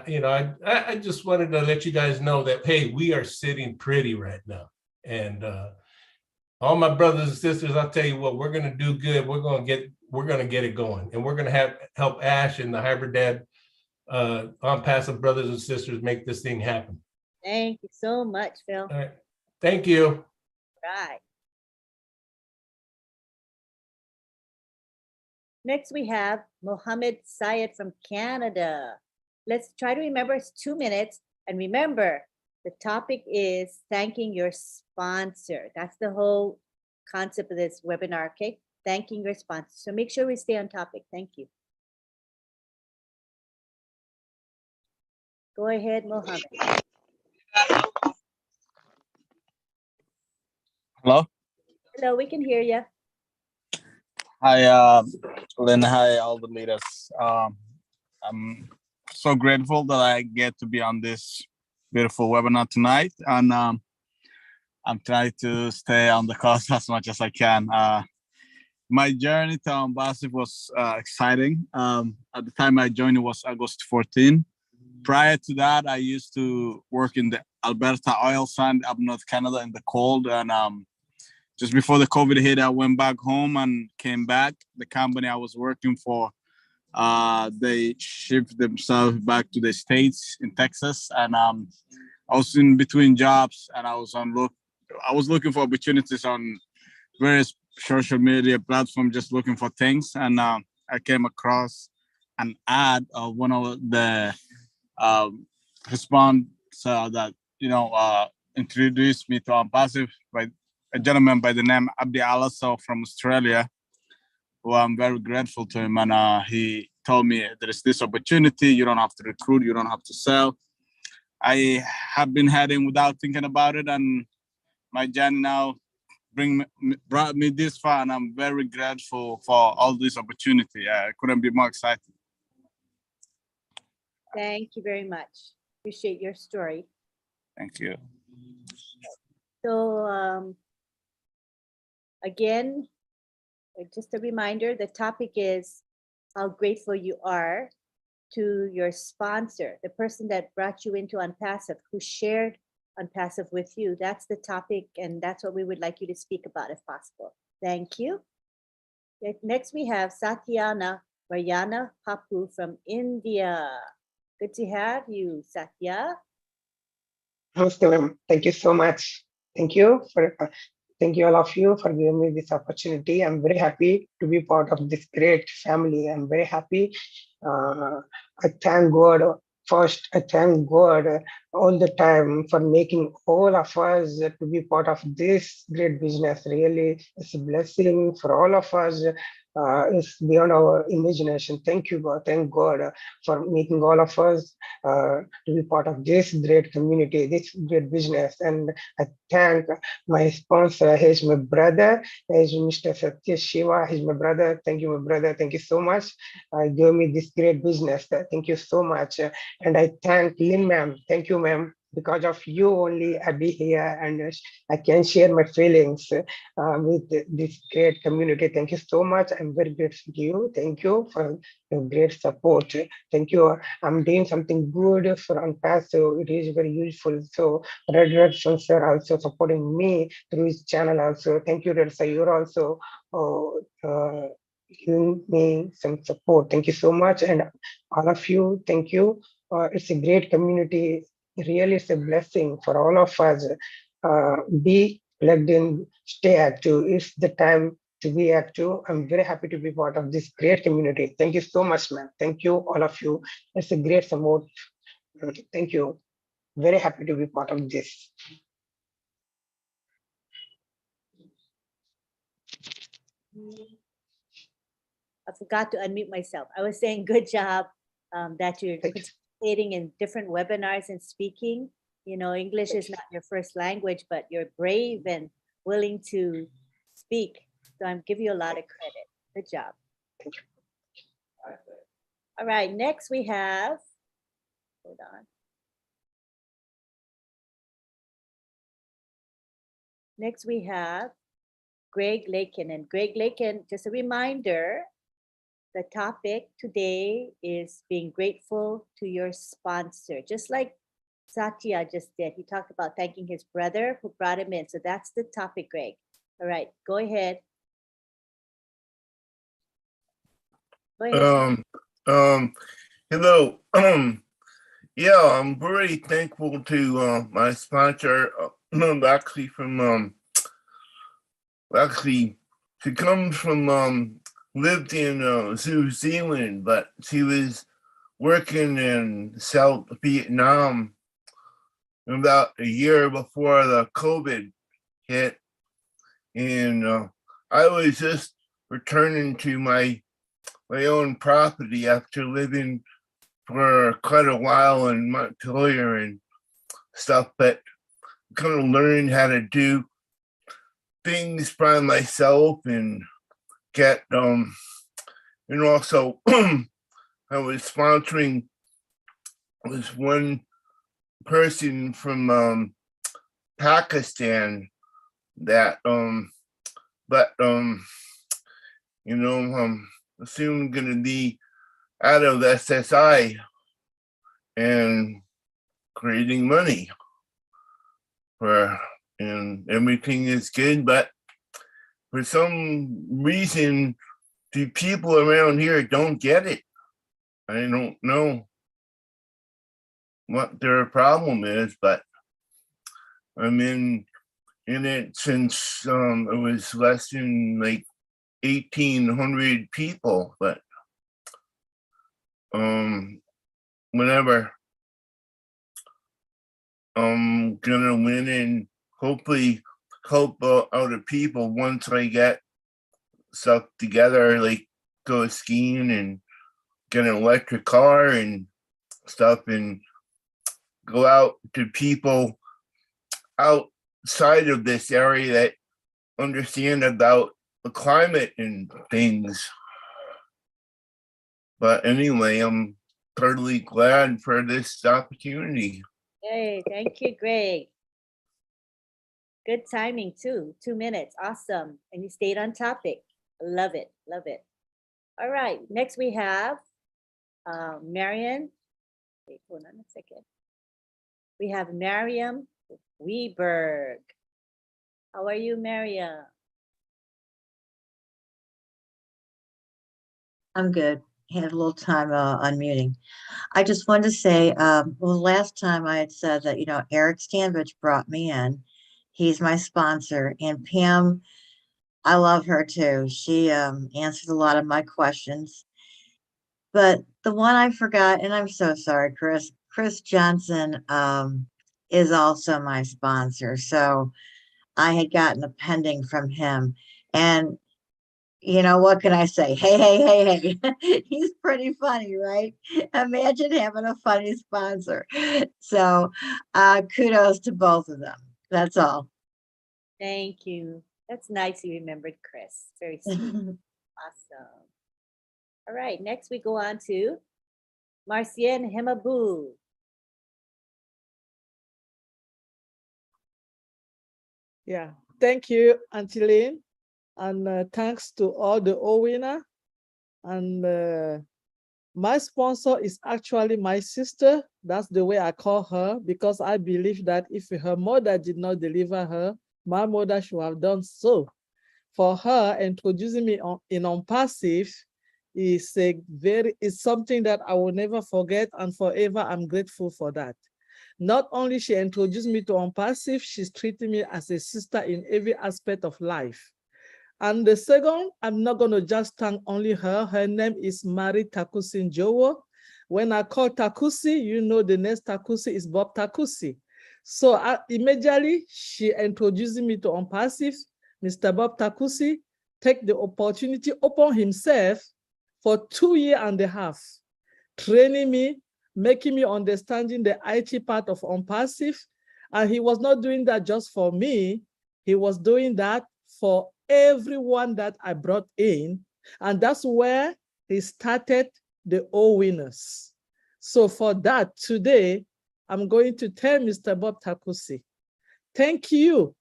you know, I just wanted to let you guys know that, hey, we are sitting pretty right now. And all my brothers and sisters, I'll tell you what, we're gonna do good. We're gonna get it going. And we're gonna help Ash and the Hybrid Dad on passive brothers and sisters make this thing happen. Thank you so much, Phil. All right. Thank you. Right. Next, we have Mohammed Syed from Canada. Let's try to remember it's 2 minutes. And remember, the topic is thanking your sponsor. That's the whole concept of this webinar, okay? Thanking your sponsor. So make sure we stay on topic. Thank you. Go ahead, Mohammed. Hello. Hello, we can hear you. Hi, Lynn. Hi, all the leaders. I'm so grateful that I get to be on this beautiful webinar tonight, and I'm trying to stay on the course as much as I can. My journey to Ambassador was exciting. At the time I joined, it was August 14. Prior to that, I used to work in the Alberta oil sand up North Canada in the cold, and just before the COVID hit, I went back home and came back. The company I was working for, they shipped themselves back to the States in Texas. And I was in between jobs, and I was looking for opportunities on various social media platforms, just looking for things. And I came across an ad of one of the respondents that, introduced me to Ampassive by a gentleman by the name Abdi Alaso from Australia, who I'm very grateful to him. And he told me there is this opportunity. You don't have to recruit. You don't have to sell. I have been heading without thinking about it, and my journey now brought me this far, and I'm very grateful for all this opportunity. I couldn't be more excited. Thank you very much. Appreciate your story. Thank you. So again, just a reminder, the topic is how grateful you are to your sponsor, the person that brought you into Unpassive, who shared Unpassive with you. That's the topic, and that's what we would like you to speak about if possible. Thank you. Next, we have Satyana Vayana Papu from India. Good to have you, Satya. Namaste, ma'am. Thank you so much. Thank you all of you for giving me this opportunity. I'm very happy to be part of this great family. I'm very happy. I thank God. First, I thank God all the time for making all of us to be part of this great business. Really, it's a blessing for all of us. It's beyond our imagination. Thank you, God. Thank God for making all of us to be part of this great community, this great business. And I thank my sponsor. He's my brother. He's Mr. Satya Shiva. He's my brother. Thank you, my brother. Thank you so much. Give me this great business. Thank you so much. And I thank Lynn, ma'am. Thank you, ma'am. Because of you only, I be here and I can share my feelings with this great community. Thank you so much. I'm very grateful to you. Thank you for your great support. Thank you. I'm doing something good for Unpassive. It is very useful. So Red Sir also supporting me through his channel also. Thank you, Red Sir. You're also giving me some support. Thank you so much. And all of you, thank you. It's a great community. Really, it's a blessing for all of us. Be plugged in, stay active. It's the time to be active. I'm very happy to be part of this great community. Thank you so much, man. Thank you, all of you. It's a great support. Thank you. Very happy to be part of this. I forgot to unmute myself. I was saying good job that you're Thank you. participating in different webinars and speaking. You know, English is not your first language, but you're brave and willing to speak. So I'm giving you a lot of credit. Good job. Thank you. All right, next we have, hold on. Next we have Greg Lakin. And Greg Lakin, just a reminder, the topic today is being grateful to your sponsor. Just like Satya just did, he talked about thanking his brother who brought him in. So that's the topic, Greg. All right, go ahead. Go ahead. Hello. Yeah, I'm very thankful to my sponsor. Actually from she comes from lived in New Zealand, but she was working in South Vietnam about a year before the COVID hit, and I was just returning to my own property after living for quite a while in Montpelier and stuff, but kind of learning how to do things by myself and get and also I was sponsoring this one person from Pakistan that but soon gonna be out of SSI and creating money and everything is good, but for some reason the people around here don't get it. I don't know what their problem is, but I'm in it since it was less than like 1,800 people, but whenever I'm gonna win and hopefully help other people once I get stuff together, like go skiing and get an electric car and stuff, and go out to people outside of this area that understand about the climate and things. But anyway, I'm totally glad for this opportunity. Hey, thank you, Greg. Good timing too, 2 minutes, awesome. And you stayed on topic. Love it, love it. All right, next we have Marian. Wait, hold on a second. We have Mariam Weberg. How are you, Mariam? I'm good. Had a little time unmuting. I just wanted to say, well, last time I had said that, Eric Stanvich brought me in. He's my sponsor. And Pam, I love her too. She answered a lot of my questions. But the one I forgot, and I'm so sorry, Chris Johnson is also my sponsor. So I had gotten a pending from him. And what can I say? Hey. He's pretty funny, right? Imagine having a funny sponsor. So kudos to both of them. That's all. Thank you. That's nice you remembered Chris. Very sweet. Awesome. All right, next we go on to Marcienne Hemabu. Yeah, thank you, Auntie Lynn. And thanks to all the OWINNER. And my sponsor is actually my sister. That's the way I call her, because I believe that if her mother did not deliver her, my mother should have done so. for her introducing me on passive is something that I will never forget, and forever I'm grateful for that. Not only she introduced me to on passive, she's treating me as a sister in every aspect of life. And the second, I'm not going to just thank only her. Her name is Mari Takusi Njowo. When I call Takusi, you know the next Takusi is Bob Takusi. So immediately she introduced me to on passive. Mr. Bob Takusi take the opportunity upon himself for 2.5 years, training me, making me understanding the IT part of on passive. And he was not doing that just for me. He was doing that for everyone that I brought in. And that's where he started the OWINNERS. So for that, today, I'm going to tell Mr. Bob Takusi, thank you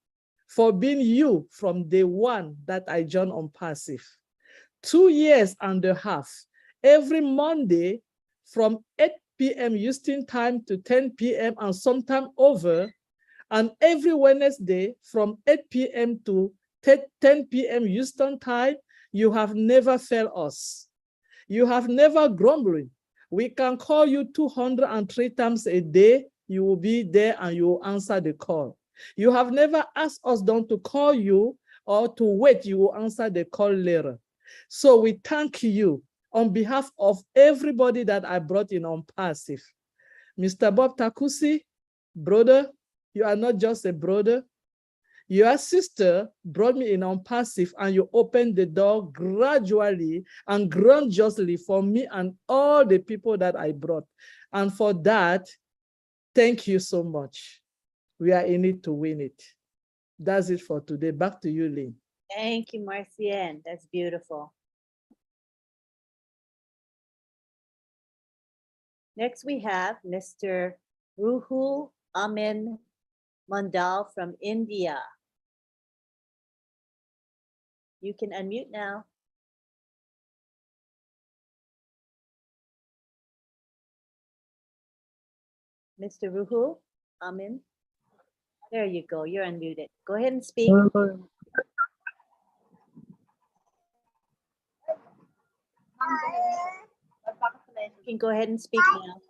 for being you from day one that I joined on passive. 2.5 years, every Monday from 8 p.m. Houston time to 10 p.m. and sometime over, and every Wednesday from 8 p.m. to 10 p.m. Houston time, you have never failed us. You have never grumbled. We can call you 203 times a day. You will be there and you will answer the call. You have never asked us to call you or to wait. You will answer the call later. So we thank you on behalf of everybody that I brought in on passive. Mr. Bob Takusi, brother, you are not just a brother. Your sister brought me in on passive, and you opened the door gradually and grandiously for me and all the people that I brought. And for that, thank you so much. We are in it to win it. That's it for today. Back to you, Lynn. Thank you, Marcienne. That's beautiful. Next, we have Mr. Ruhul Amin Mandal from India. You can unmute now. Mr. Ruhul Amin. There you go. You're unmuted. Go ahead and speak. You can go ahead and speak now.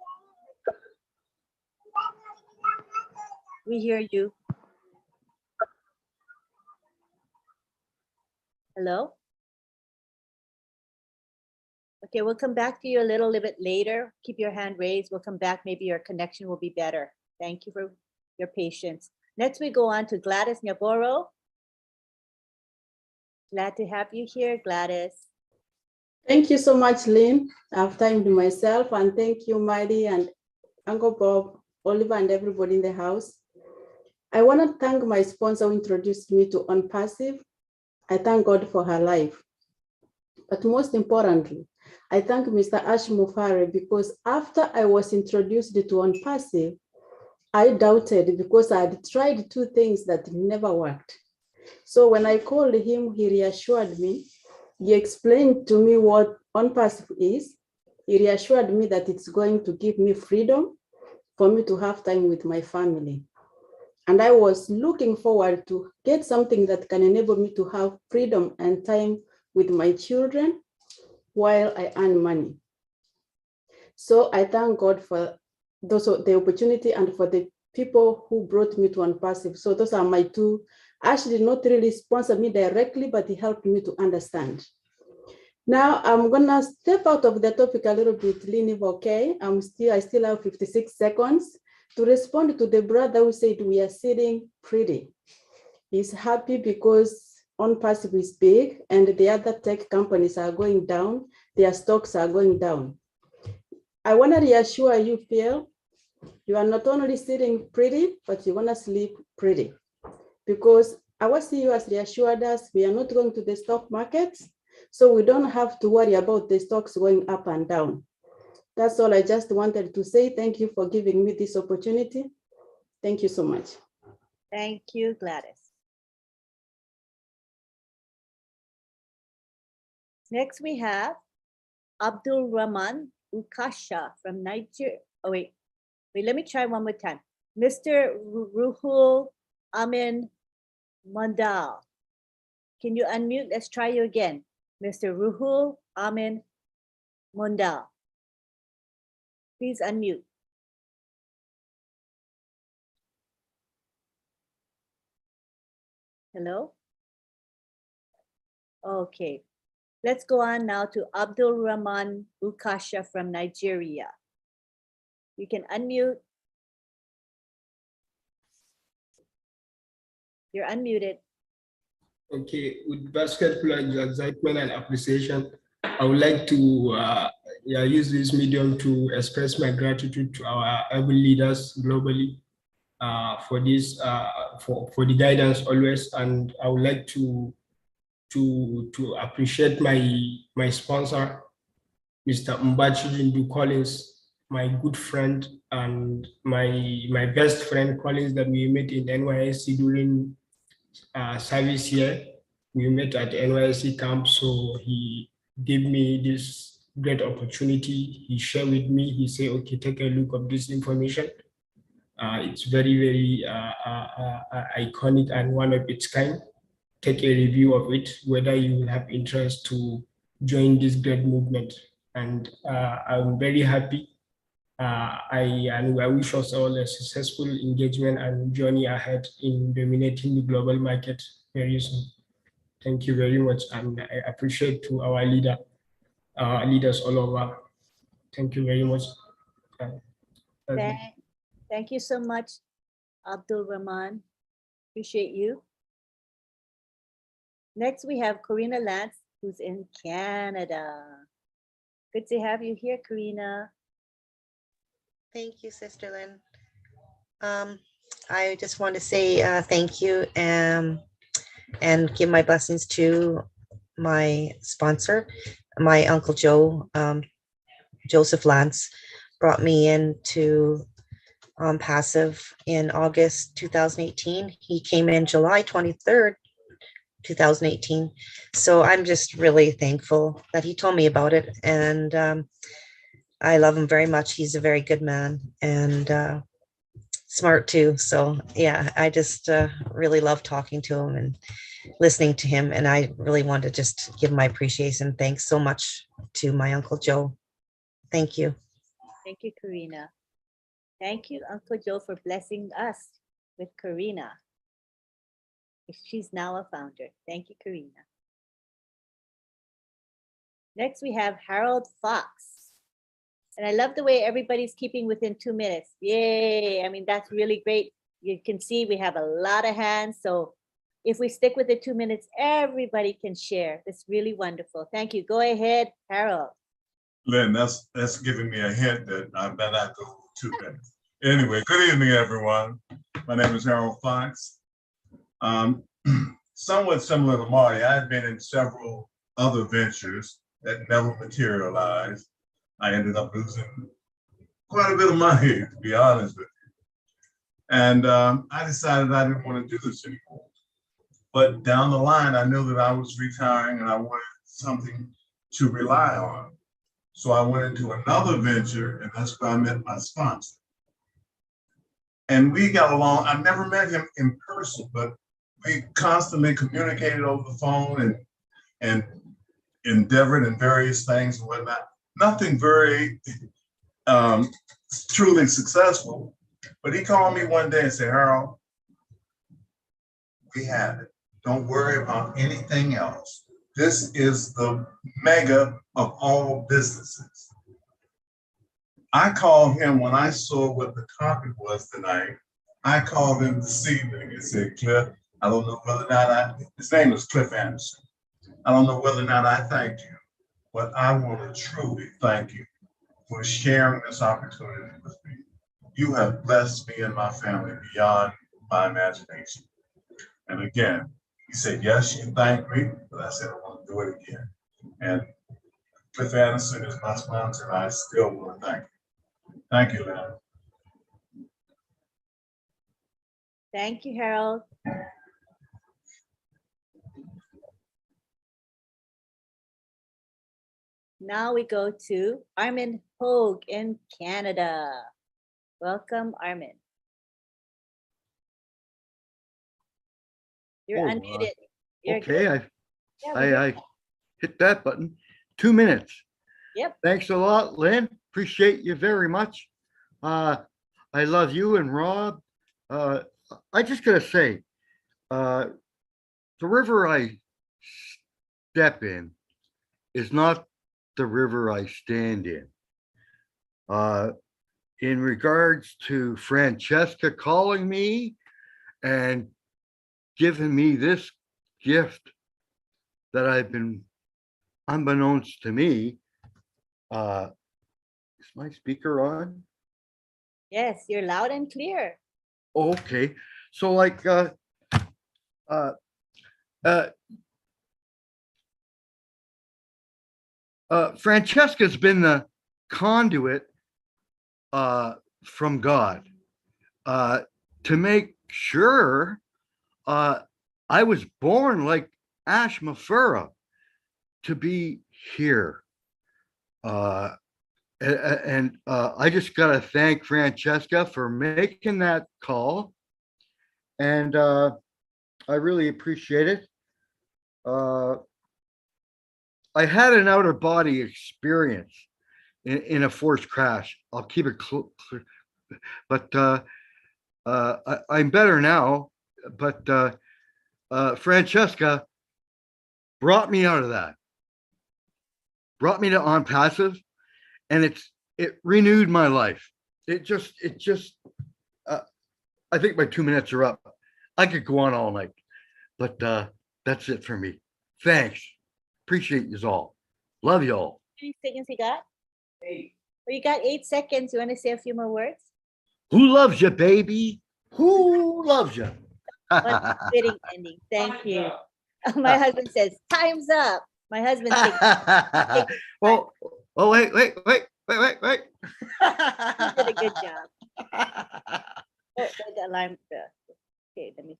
We hear you. Hello? Okay, we'll come back to you a little bit later. Keep your hand raised. We'll come back. Maybe your connection will be better. Thank you for your patience. Next, we go on to Gladys Nyaboro. Glad to have you here, Gladys. Thank you so much, Lynn. I've timed myself, and thank you, Miley and Uncle Bob, Oliver, and everybody in the house. I want to thank my sponsor who introduced me to On Passive. I thank God for her life. But most importantly, I thank Mr. Ash Mufare, because after I was introduced to On Passive, I doubted because I had tried 2 things that never worked. So when I called him, he reassured me. He explained to me what On Passive is. He reassured me that it's going to give me freedom for me to have time with my family. And I was looking forward to get something that can enable me to have freedom and time with my children while I earn money. So I thank God for the opportunity and for the people who brought me to On Passive. So those are my 2. Ash did not really sponsor me directly, but he helped me to understand. Now I'm gonna step out of the topic a little bit, Lynn, if okay. I still have 56 seconds to respond to the brother who said we are sitting pretty. He's happy because On Passive is big and the other tech companies are going down. Their stocks are going down. I want to reassure you, Phil, you are not only sitting pretty, but you're gonna sleep pretty, because our CEO has reassured us we are not going to the stock markets, so we don't have to worry about the stocks going up and down. That's all I just wanted to say. Thank you for giving me this opportunity. Thank you so much. Thank you, Gladys. Next, we have Abdul Rahman Ukasha from Nigeria. Oh, wait, let me try one more time. Mr. Ruhul Amin Mandal. Can you unmute? Let's try you again. Mr. Ruhul Amin Mundal. Please unmute. Hello? Okay. Let's go on now to Abdul Rahman Ukasha from Nigeria. You can unmute. You're unmuted. Okay, with vast excitement and appreciation, I would like to use this medium to express my gratitude to our able leaders globally for this, for the guidance always. And I would like to appreciate my sponsor, Mr. Mbachi Jindu Collins, my good friend and my best friend Collins that we met in NYSC during service here. We met at NYSC camp, so he gave me this great opportunity. He shared with me, he said, okay, take a look of this information. It's very, very iconic and one of its kind. Take a review of it, whether you will have interest to join this great movement. And I'm very happy. I wish us all a successful engagement and journey ahead in dominating the global market very soon. Thank you very much, and I appreciate to our leaders all over. Thank you very much. Thank you so much, Abdul Rahman. Appreciate you. Next, we have Karina Lance, who's in Canada. Good to have you here, Karina. Thank you, Sister Lynn. I just want to say thank you and give my blessings to my sponsor, my Uncle Joe. Joseph Lance brought me into Passive in August 2018. He came in July 23rd, 2018. So I'm just really thankful that he told me about it. And I love him very much. He's a very good man and smart too. So yeah, I just really love talking to him and listening to him. And I really want to just give my appreciation. Thanks so much to my Uncle Joe. Thank you. Thank you, Karina. Thank you, Uncle Joe, for blessing us with Karina. She's now a founder. Thank you, Karina. Next, we have Harold Fox. And I love the way everybody's keeping within 2 minutes. Yay. I mean, that's really great. You can see we have a lot of hands. So if we stick with the 2 minutes, everybody can share. That's really wonderful. Thank you. Go ahead, Harold. Lynn, that's giving me a hint that I better not go 2 minutes. Anyway, good evening, everyone. My name is Harold Fox. Somewhat similar to Marty, I've been in several other ventures that never materialized. I ended up losing quite a bit of money, to be honest with you. And I decided I didn't want to do this anymore. But down the line, I knew that I was retiring and I wanted something to rely on. So I went into another venture, and that's where I met my sponsor. And we got along. I never met him in person, but we constantly communicated over the phone and endeavored in various things and whatnot. Nothing very truly successful. But he called me one day and said, Harold, we have it. Don't worry about anything else. This is the mega of all businesses. I called him when I saw what the topic was tonight. I called him this evening and said, Cliff, I don't know whether or not his name is Cliff Anderson. I don't know whether or not I thanked you, but I want to truly thank you for sharing this opportunity with me. You have blessed me and my family beyond my imagination. And again, he said, yes, you thanked me, but I said, I want to do it again. And Cliff Anderson is my sponsor, and I still want to thank you. Thank you, Lynn. Thank you, Harold. Now we go to Armin Hogue in Canada. Welcome, Armin. You're unmuted. You're Okay, good. Yeah, we're I good. hit that button. 2 minutes. Yep. Thanks a lot, Lynn. Appreciate you very much. I love you and Rob. I just gotta say, the river I step in is not the river I stand in. In regards to Francesca calling me and giving me this gift that I've been, unbeknownst to me, is my speaker on? Yes, you're loud and clear. Okay, so like, Francesca's been the conduit from God to make sure I was born like Ash Mafura to be here. And I just got to thank Francesca for making that call. And I really appreciate it. I had an outer body experience in a forced crash. I'll keep it clear, but I'm better now. But Francesca brought me out of that, brought me to On Passive, and it renewed my life. It just I think my 2 minutes are up. I could go on all night, but that's it for me. Thanks. Appreciate you all. Love you all. How many seconds you got? 8. Well, you got 8 seconds. You want to say a few more words? Who loves you, baby? Who loves you? What a fitting ending. Thank you. My husband says, time's up. My husband thinks, oh, wait. you did a good job. Oh, the alarm. Okay, let me.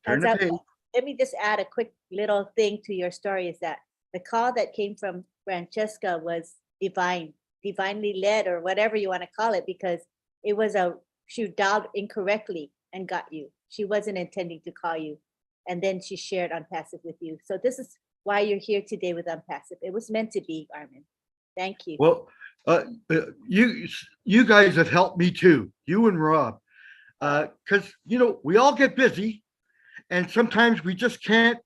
Turn the page. Let me just add a quick little thing to your story is that the call that came from Francesca was divinely led, or whatever you want to call it, because it was she dialed incorrectly and got you. She wasn't intending to call you. And then she shared On Passive with you. So this is why you're here today with On Passive. It was meant to be, Armin. Thank you. Well, you guys have helped me too, you and Rob, because we all get busy, and sometimes we just can't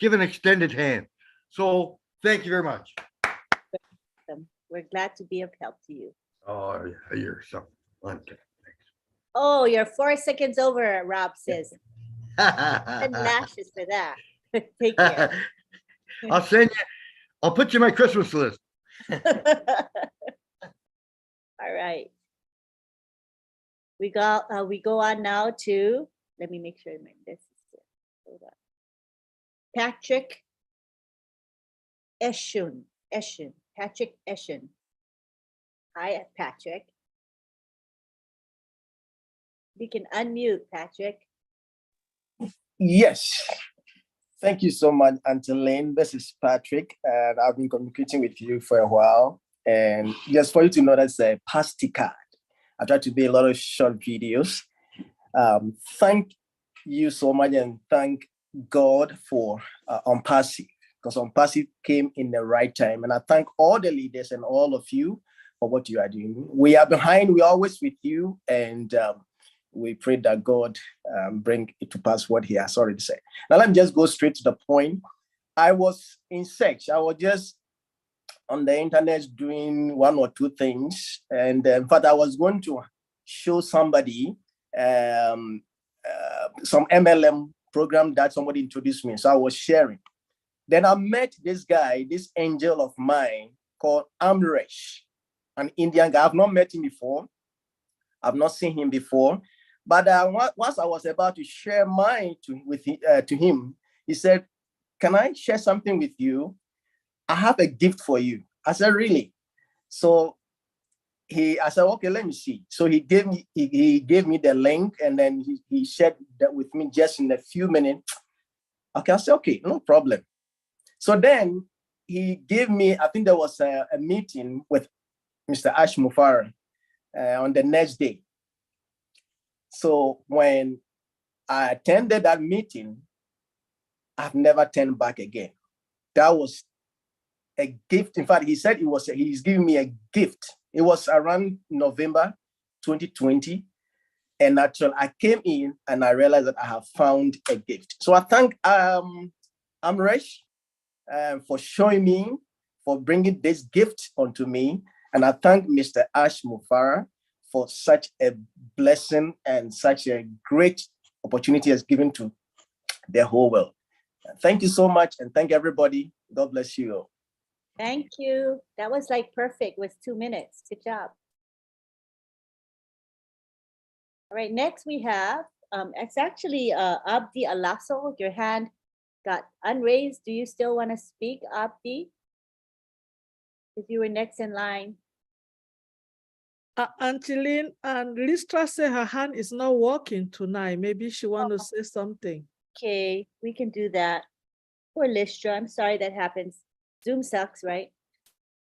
give an extended hand. So thank you very much. We're glad to be of help to you. Oh, you're so okay. Oh, you're 4 seconds over, Rob says. 10 lashes for that. Take care. I'll put you on my Christmas list. All right. We go on now to, let me make sure this is, hold on. Patrick Eshun. Patrick Eshun. Hi, Patrick. We can unmute, Patrick. Yes. Thank you so much, Auntie Lynn. This is Patrick, and I've been communicating with you for a while. And just for you to know, that's a pasty card. I try to do a lot of short videos. Thank you so much, and thank God for On Passive, because On Passive came in the right time. And I thank all the leaders and all of you for what you are doing. We are behind, we're always with you, and we pray that God bring it to pass what he has already said. Now, let me just go straight to the point. I was in search. I was just on the internet doing one or two things. And in fact, I was going to show somebody some MLM program that somebody introduced me. So I was sharing. Then I met this guy, this angel of mine called Amresh, an Indian guy. I've not met him before. I've not seen him before. But once I was about to share mine to him, he said, "Can I share something with you? I have a gift for you." I said, "Really?" So I said, "Okay, let me see." So he gave me the link, and then he shared that with me just in a few minutes. Okay, I said, "Okay, no problem." So then he gave me, I think there was a meeting with Mr. Ash Mufara on the next day. So when I attended that meeting, I've never turned back again. That was a gift. In fact, he said he's giving me a gift. It was around November 2020. And actually, I came in and I realized that I have found a gift. So I thank Amresh for showing me, for bringing this gift onto me. And I thank Mr. Ash Mufara for such a blessing and such a great opportunity as given to the whole world. Thank you so much, and thank everybody. God bless you. Thank you. That was like perfect with 2 minutes. Good job. All right, next we have, it's actually Abdi Alaso. Your hand got unraised. Do you still want to speak, Abdi? If you were next in line. Angeline and Listra say her hand is not working tonight. Maybe she want to say something. Okay, we can do that. Poor Listra, I'm sorry that happens. Zoom sucks, right?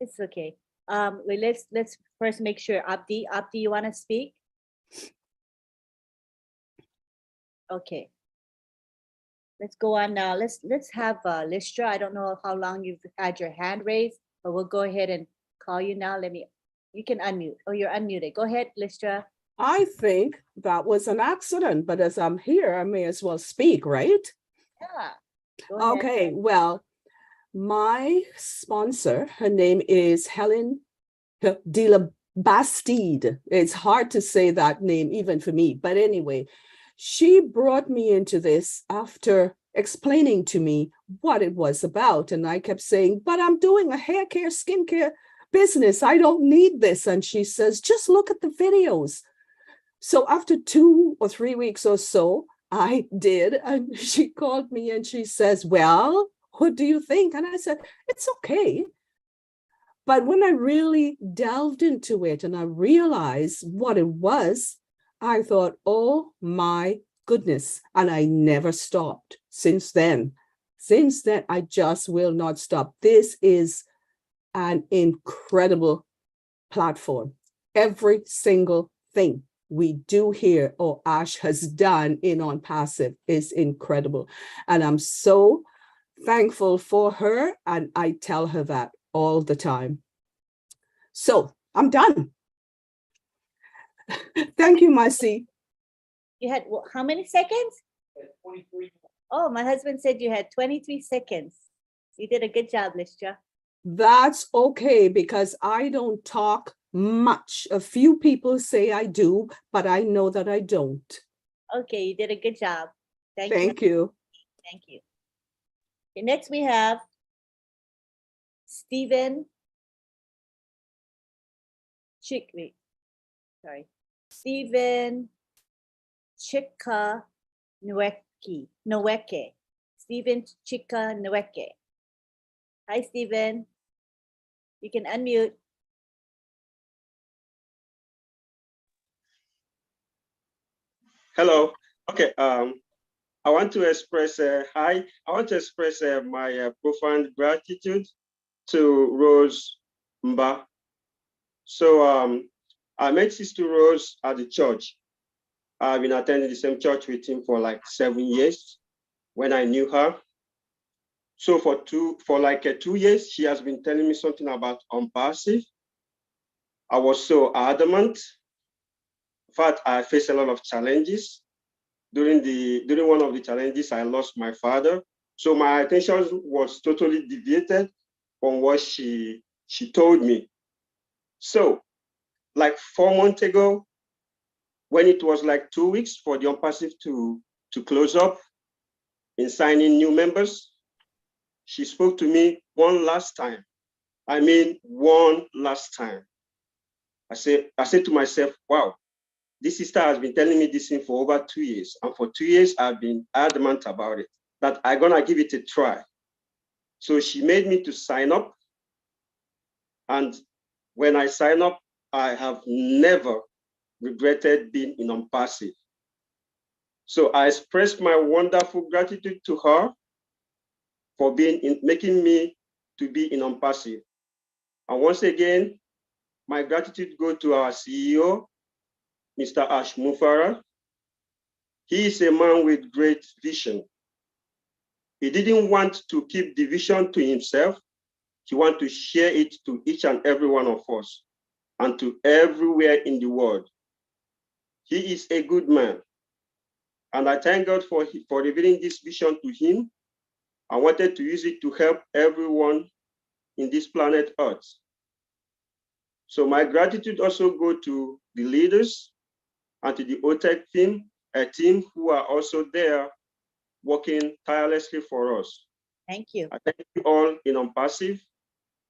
It's okay. Wait, let's first make sure. Abdi, you want to speak? Okay. Let's go on now. Let's have Listra. I don't know how long you've had your hand raised, but we'll go ahead and call you now. You can unmute. Oh, you're unmuted. Go ahead, Listra. I think that was an accident, but as I'm here, I may as well speak, right? Yeah. Go ahead. Okay, well, my sponsor, her name is Helen de la Bastide. It's hard to say that name even for me, but anyway, she brought me into this after explaining to me what it was about. And I kept saying, but I'm doing a hair care, skincare business. I don't need this. And she says, just look at the videos. So after 2 or 3 weeks or so, I did. And she called me and she says, well, what do you think? And I said, it's okay. But when I really delved into it and I realized what it was, I thought, oh my goodness. And I never stopped since then. Since then, I just will not stop. This is an incredible platform. Every single thing we do here or Ash has done in On Passive is incredible. And I'm so thankful for her. And I tell her that all the time. So I'm done. Thank you, Marcy. You had how many seconds? 23. Oh, my husband said you had 23 seconds. You did a good job, Listra. That's okay, because I don't talk much. A few people say I do, but I know that I don't. Okay, you did a good job. Thank you. Thank you. Okay, next we have Stephen Stephen Chika Nweke. Stephen Chika Nweke. Hi, Stephen. You can unmute. Hello. Okay. I want to express hi. I want to express my profound gratitude to Rose Mba. So I met Sister Rose at the church. I've been attending the same church with him for like 7 years when I knew her. So for like 2 years, she has been telling me something about passive. I was so adamant. In fact, I faced a lot of challenges. During one of the challenges, I lost my father. So my attention was totally deviated from what she told me. So like 4 months ago, when it was like 2 weeks for the passive to close up in signing new members, she spoke to me one last time. I mean, one last time. I said to myself, wow, this sister has been telling me this thing for over 2 years. And for 2 years, I've been adamant about it, that I'm gonna give it a try. So she made me to sign up. And when I sign up, I have never regretted being in passive. So I expressed my wonderful gratitude to her for making me to be in passive. And once again, my gratitude goes to our CEO, Mr. Ash Mufara. He is a man with great vision. He didn't want to keep division to himself. He wanted to share it to each and every one of us and to everywhere in the world. He is a good man. And I thank God for revealing this vision to him. I wanted to use it to help everyone in this planet Earth. So my gratitude also go to the leaders and to the OTEC team, a team who are also there working tirelessly for us. Thank you. I thank you all in Unpassive.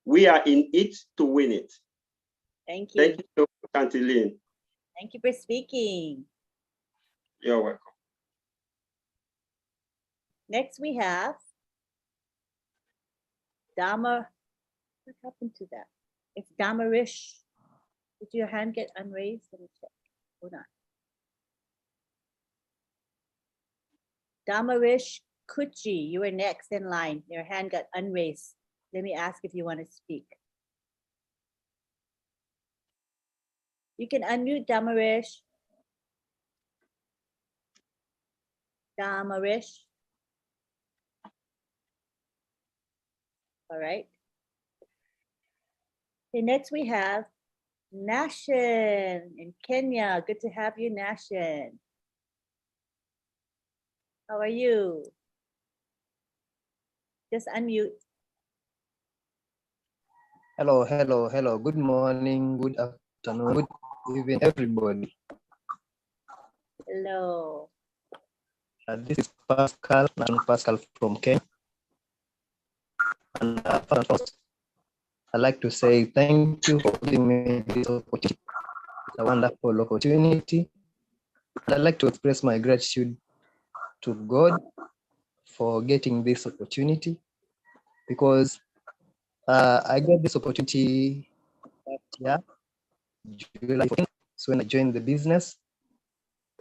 We are in it to win it. Thank you. Thank you so much, Auntie Lynn. Thank you for speaking. You're welcome. Next we have Dama. What happened to that? It's Damarish. Did your hand get unraised? Let me check. Hold on. Damarish Kuchi, you were next in line. Your hand got unraised. Let me ask if you want to speak. You can unmute Damarish. Damarish. All right. Okay, next we have Nashin in Kenya. Good to have you, Nashin. How are you? Just unmute. Hello, hello, hello. Good morning, good afternoon, good evening, everybody. Hello. This is Pascal, Pascal from Kenya. And first, I'd like to say thank you for giving me this opportunity. It's a wonderful opportunity. And I'd like to express my gratitude to God for getting this opportunity, because I got this opportunity last year, July 14th, so when I joined the business.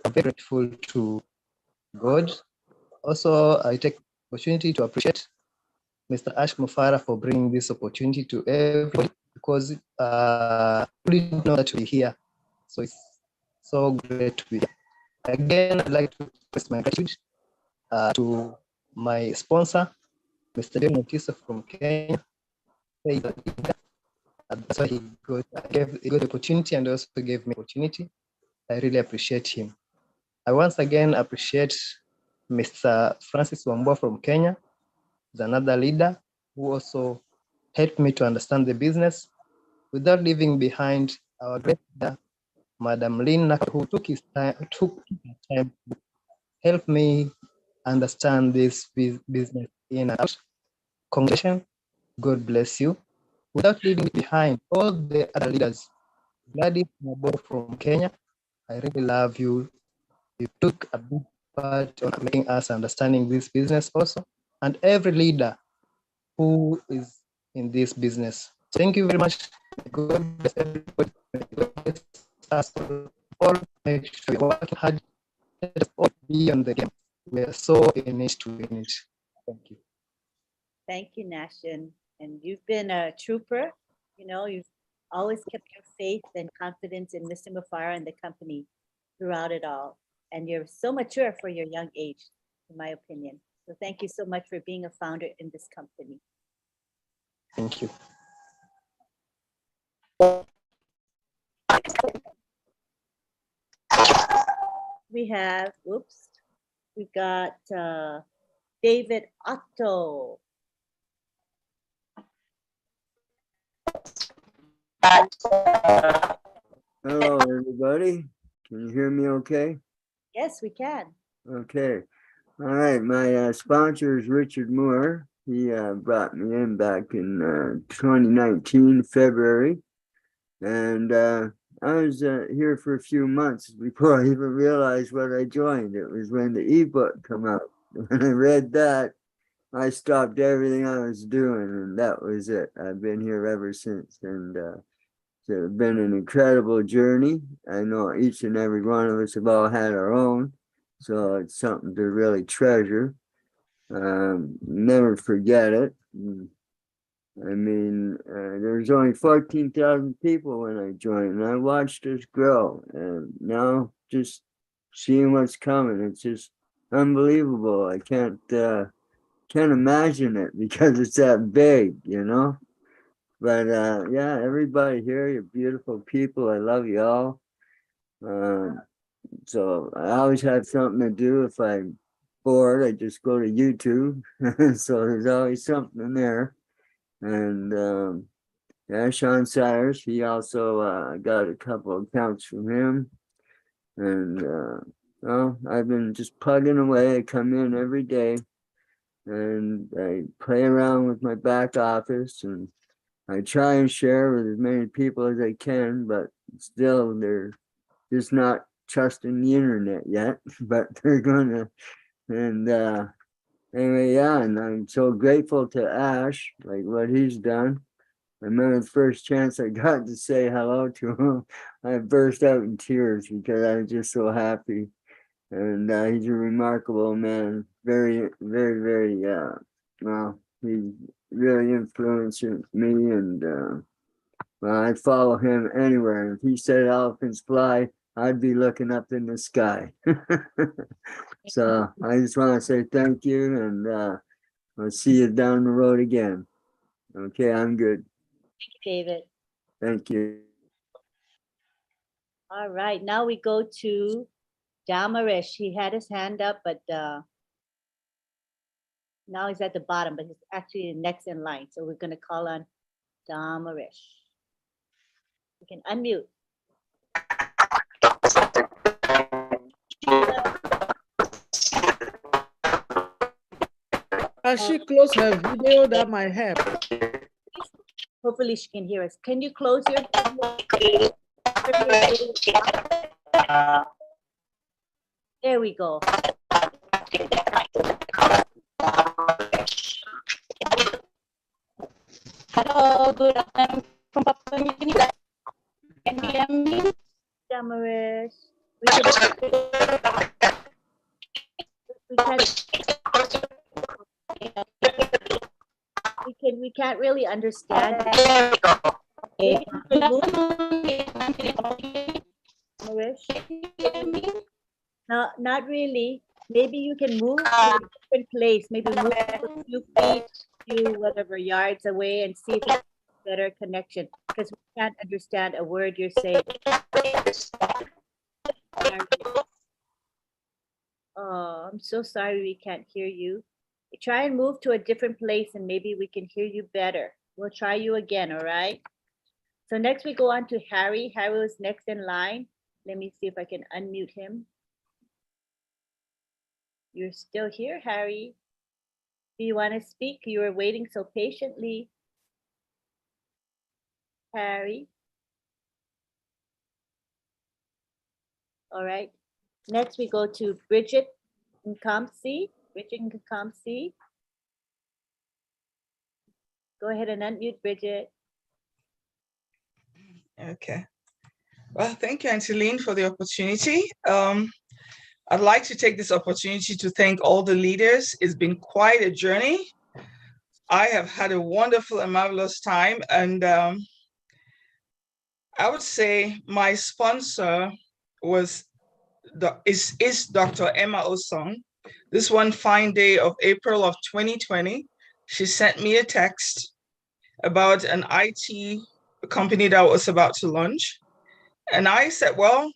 I'm very grateful to God. Also, I take opportunity to appreciate Mr. Ash Mufara for bringing this opportunity to everybody, because we didn't know that we're here. So it's so great to be here. Again, I'd like to express my gratitude to my sponsor, Mr. John Mutisa from Kenya. That's why he got the opportunity and also gave me opportunity. I really appreciate him. I once again appreciate Mr. Francis Wambua from Kenya. He's another leader who also helped me to understand the business without leaving behind our great leader, Madam Lynn, who took her time to help me understand this business in and out. Congratulations. God bless you. Without leaving behind all the other leaders, Gladys Mabo from Kenya, I really love you. You took a big part on making us understanding this business also, and every leader who is in this business. Thank you very much. God bless everybody. God bless us all. Make sure we're working hard. Let us all be on the game. We are so in it to win it. Thank you. Thank you, Nashin. And you've been a trooper. You know, you've always kept your faith and confidence in Mr. Mufara and the company throughout it all. And you're so mature for your young age, in my opinion. So thank you so much for being a founder in this company. Thank you. We have, oops, we got David Otto. Hello, everybody. Can you hear me okay? Yes, we can. Okay. All right. My sponsor is Richard Moore. He brought me in back in 2019, February. And I was here for a few months before I even realized what I joined. It was when the ebook came out. When I read that, I stopped everything I was doing, and that was it. I've been here ever since. And it's been an incredible journey. I know each and every one of us have all had our own, so it's something to really treasure. Never forget it. I mean, there's only 14,000 people when I joined, and I watched us grow. And now just seeing what's coming, it's just unbelievable. I can't can't imagine it because it's that big, you know. But yeah, everybody here, you're beautiful people. I love you all. So I always have something to do. If I'm bored, I just go to YouTube. So there's always something there. And yeah, Sean Sires, he also got a couple of accounts from him. And well, I've been just plugging away. I come in every day and I play around with my back office, and I try and share with as many people as I can, but still they're just not trusting the internet yet. But they're gonna. And anyway, yeah, and I'm so grateful to Ash, like what he's done. I remember the first chance I got to say hello to him, I burst out in tears because I was just so happy. And he's a remarkable man, very, very, very, well, he really influenced me. And well, I follow him anywhere. If he said elephants fly, I'd be looking up in the sky. So I just want to say thank you, and I'll see you down the road again. Okay, I'm good. Thank you, David. Thank you. All right, now we go to Damarish. He had his hand up, but now he's at the bottom, but he's actually next in line. So we're going to call on Damarish. You can unmute. As she close her video, that might help. Hopefully she can hear us. Can you close your There we go. Hello, good afternoon from Papua New Guinea. Can you hear me? Damarish. We can't really understand. Maybe you can move. No, not really. Maybe you can move to a different place. Maybe move a few feet, few whatever yards away, and see if it's a better connection. Because we can't understand a word you're saying. Oh, I'm so sorry we can't hear you. Try and move to a different place and maybe we can hear you better. We'll try you again, all right? So next we go on to Harry. Harry was next in line. Let me see if I can unmute him. You're still here, Harry. Do you want to speak? You were waiting so patiently. Harry. All right. Next we go to Bridget Nkamsi. Bridget Nkamsi. Go ahead and unmute, Bridget. Okay. Well, thank you, Auntie Lynn, for the opportunity. I'd like to take this opportunity to thank all the leaders. It's been quite a journey. I have had a wonderful and marvelous time. And I would say my sponsor is Dr. Emma Osong. This one fine day of April of 2020, she sent me a text about an IT company that was about to launch. And I said, well,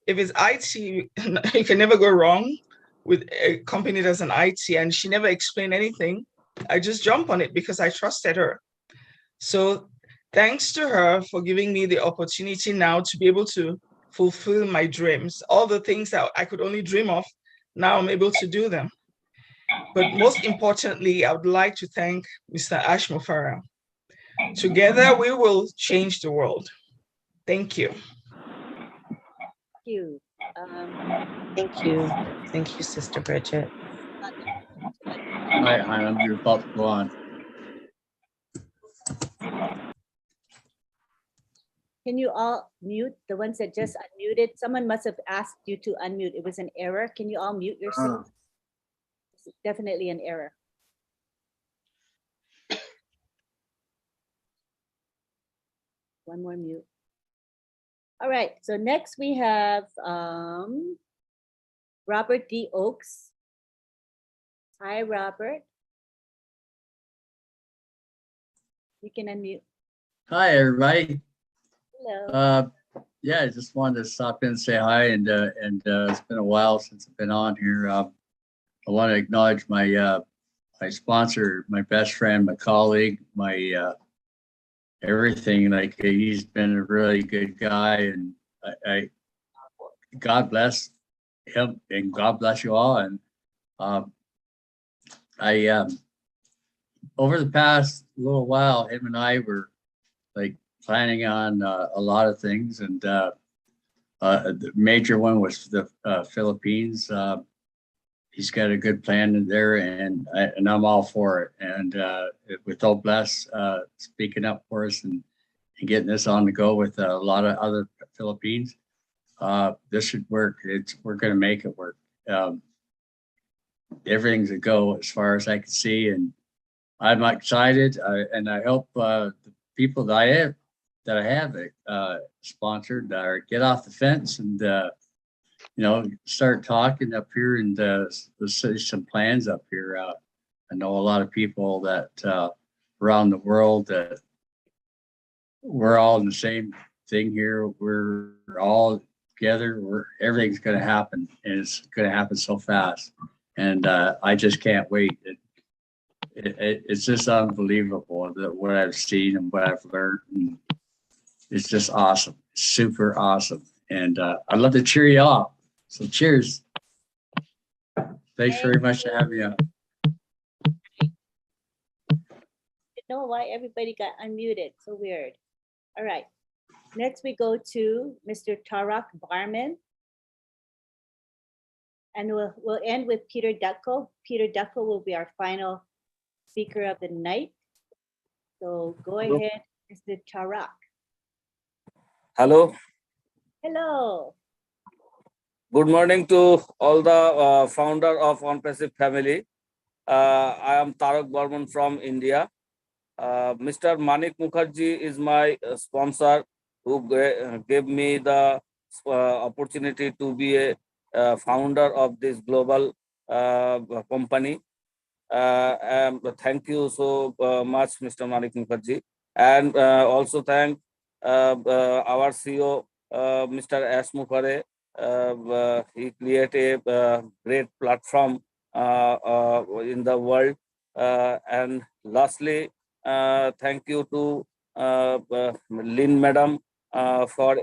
if it's IT, you can never go wrong with a company that's an IT. And she never explained anything. I just jumped on it because I trusted her. So thanks to her for giving me the opportunity now to be able to fulfill my dreams. All the things that I could only dream of, now I'm able to do them. But most importantly, I would like to thank Mr. Ash Mufara. Together, we will change the world. Thank you. Thank you. Thank you. Thank you, Sister Bridget. Hi, I'm your Bob. Go on. Can you all mute the ones that just unmuted? Someone must have asked you to unmute. It was an error. Can you all mute yourself? It's definitely an error. One more mute. All right, so next we have Robert D. Oakes. Hi, Robert. You can unmute. Hi, everybody. Hello. Yeah, I just wanted to stop in and say hi, and it's been a while since I've been on here. I want to acknowledge my my sponsor, my best friend, my colleague, my everything. Like he's been a really good guy, and I God bless him, and God bless you all. And I over the past little while, him and I were like planning on a lot of things, and the major one was the Philippines. He's got a good plan in there, and I'm all for it. And with Bless speaking up for us and getting this on the go with a lot of other Philippines, this should work. We're going to make it work. Everything's a go as far as I can see, and I'm excited. And I hope the people that I have sponsored get off the fence and start talking up here, and let's see some plans up here. I know a lot of people that around the world that we're all in the same thing here. We're all together. Everything's going to happen, and it's going to happen so fast. And I just can't wait. It's just unbelievable that what I've seen and what I've learned. And it's just awesome, super awesome. And I'd love to cheer you off. So cheers. Thanks very much for having me on. I don't know why everybody got unmuted. So weird. All right. Next we go to Mr. Tarak Barman. And we'll end with Peter Ducko. Peter Ducko will be our final speaker of the night. So go ahead, Mr. Tarak. Hello. Hello. Good morning to all the founder of On Passive family. I am Tarak Barman from India. Mr. Manik Mukherjee is my sponsor, who gave me the opportunity to be a founder of this global company. Thank you so much, Mr. Manik Mukherjee. And also thank our CEO, Mr. S. Mukhare. He created a great platform in the world. And lastly, thank you to Lynn Madam for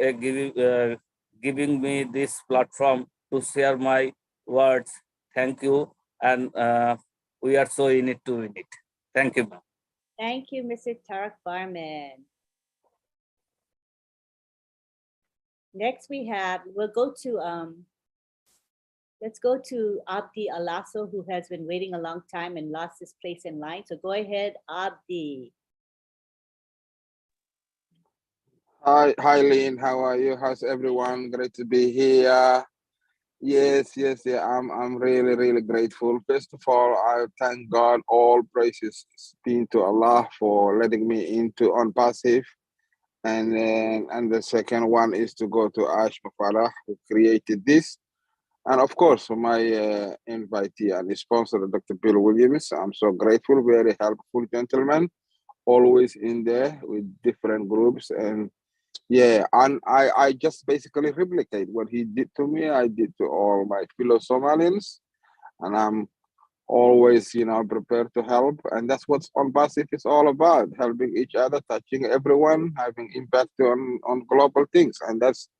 giving me this platform to share my words. Thank you. And we are so in it to win it. Thank you. Thank you, Mr. Tarak Barman. Next we'll go to, let's go to Abdi Alaso, who has been waiting a long time and lost his place in line. So go ahead, Abdi. Hi, Lynn. How are you? How's everyone? Great to be here. Yes. I'm really grateful. First of all, I thank God. All praises be to Allah for letting me into On Passive. And the second one is to go to Ash Mafara, who created this. And of course, my invitee and sponsor, Dr. Bill Williams. I'm so grateful, very helpful gentleman, always in there with different groups. And yeah, and I just basically replicate what he did to me, I did to all my fellow Somalians. And I'm always, prepared to help. And that's what On Passive is all about, helping each other, touching everyone, having impact on global things. And that's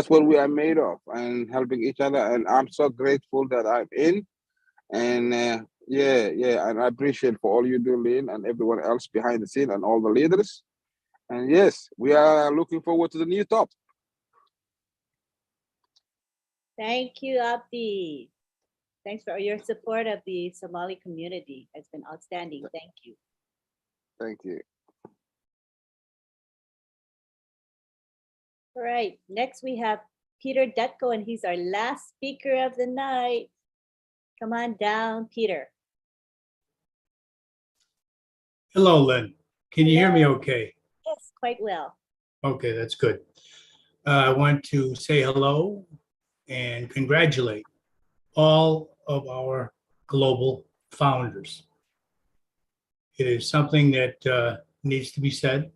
what we are made of, and helping each other. And I'm so grateful that I'm in. And and I appreciate for all you do, Lynn, and everyone else behind the scene and all the leaders. And yes, we are looking forward to the new top. Thank you, Abdi. Thanks for your support of the Somali community. It's been outstanding. Thank you. Thank you. All right, next we have Peter Dutko, and he's our last speaker of the night. Come on down, Peter. Hello, Lynn. Can you hear me okay? Yes, quite well. Okay, that's good. I want to say hello and congratulate all of our global founders. It is something that needs to be said.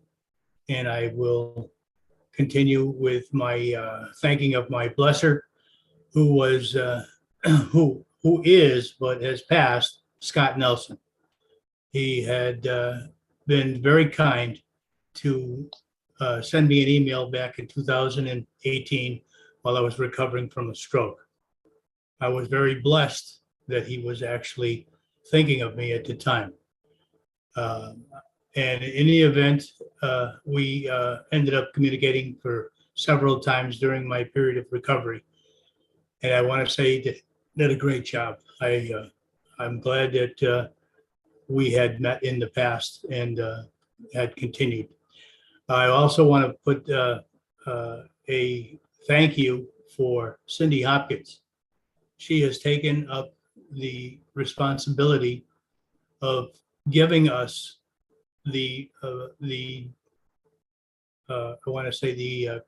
And I will continue with my thanking of my blesser, who was who is but has passed, Scott Nelson. He had been very kind to send me an email back in 2018 while I was recovering from a stroke. I was very blessed that he was actually thinking of me at the time. And in the event, we ended up communicating for several times during my period of recovery. And I want to say that did a great job. I'm glad that we had met in the past and had continued. I also want to put a thank you for Cindy Hopkins. She has taken up the responsibility of giving us I want to say the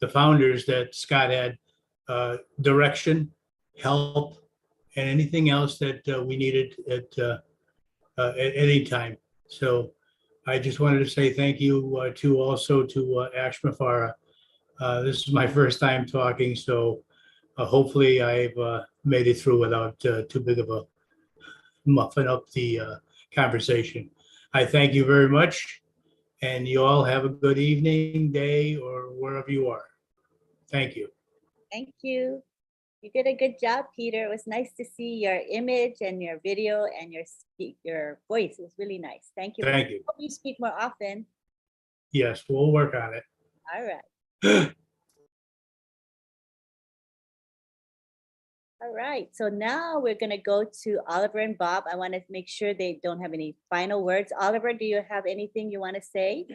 founders that Scott had, direction, help, and anything else that we needed at any time. So I just wanted to say thank you to Ash Mafara. This is my first time talking, so hopefully I've made it through without too big of a muffin up the conversation. I thank you very much, and you all have a good evening, day, or wherever you are. Thank you. Thank you. You did a good job, Peter. It was nice to see your image and your video and your voice. It was really nice. Thank you. Thank you. Hope you speak more often. Yes, we'll work on it. All right. All right, so now we're gonna go to Oliver and Bob. I want to make sure they don't have any final words. Oliver, do you have anything you want to say?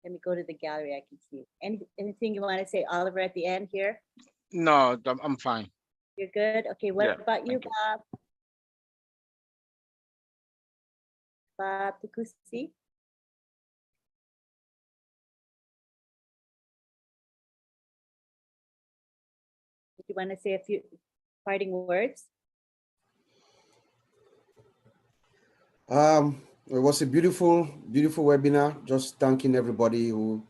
Let me go to the gallery. I can see. Anything you want to say, Oliver, at the end here? No, I'm fine. You're good? Okay, what Yeah, about you, thank you. Bob? Bob Tukusi? Do you want to say a few parting words? It was a beautiful webinar. Just thanking everybody who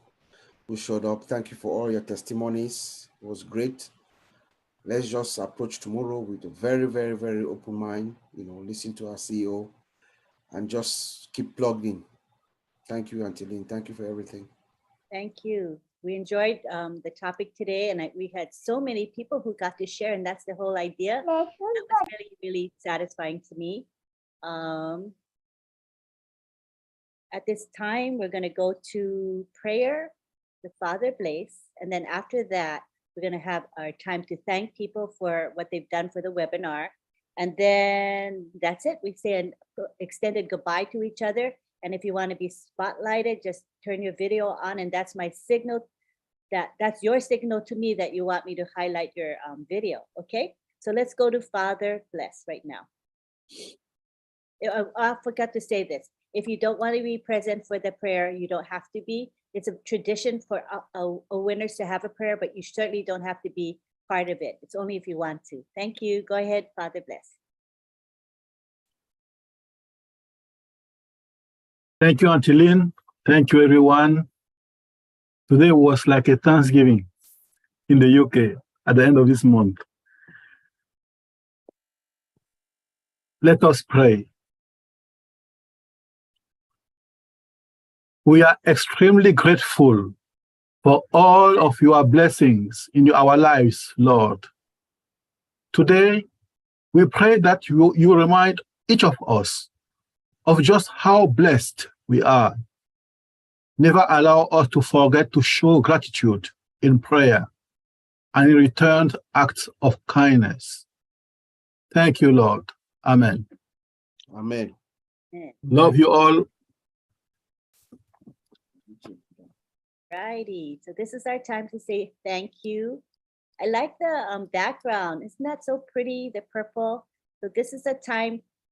showed up. Thank you for all your testimonies. It was great. Let's just approach tomorrow with a very, very, very open mind. Listen to our CEO and just keep plugged in. Thank you, Auntie Lynn. Thank you for everything. Thank you. We enjoyed the topic today, and we had so many people who got to share, and that's the whole idea. That was really, really satisfying to me. At this time, we're going to go to prayer, the Father Blaze, and then after that, we're going to have our time to thank people for what they've done for the webinar. And then that's it. We say an extended goodbye to each other. And if you want to be spotlighted, just turn your video on, and that's my signal. That's your signal to me that you want me to highlight your video. Okay, so let's go to Father Bless right now. I forgot to say this. If you don't want to be present for the prayer, you don't have to be. It's a tradition for OWINNERS to have a prayer, but you certainly don't have to be part of it. It's only if you want to. Thank you. Go ahead, Father Bless. Thank you, Auntie Lynn. Thank you, everyone. Today was like a Thanksgiving in the UK at the end of this month. Let us pray. We are extremely grateful for all of your blessings in our lives, Lord. Today, we pray that you remind each of us of just how blessed we are. Never allow us to forget to show gratitude in prayer and in returned acts of kindness. Thank you, Lord. Amen. Amen. Love you all. Righty. So this is our time to say thank you. I like the background. Isn't that so pretty, the purple? So this is a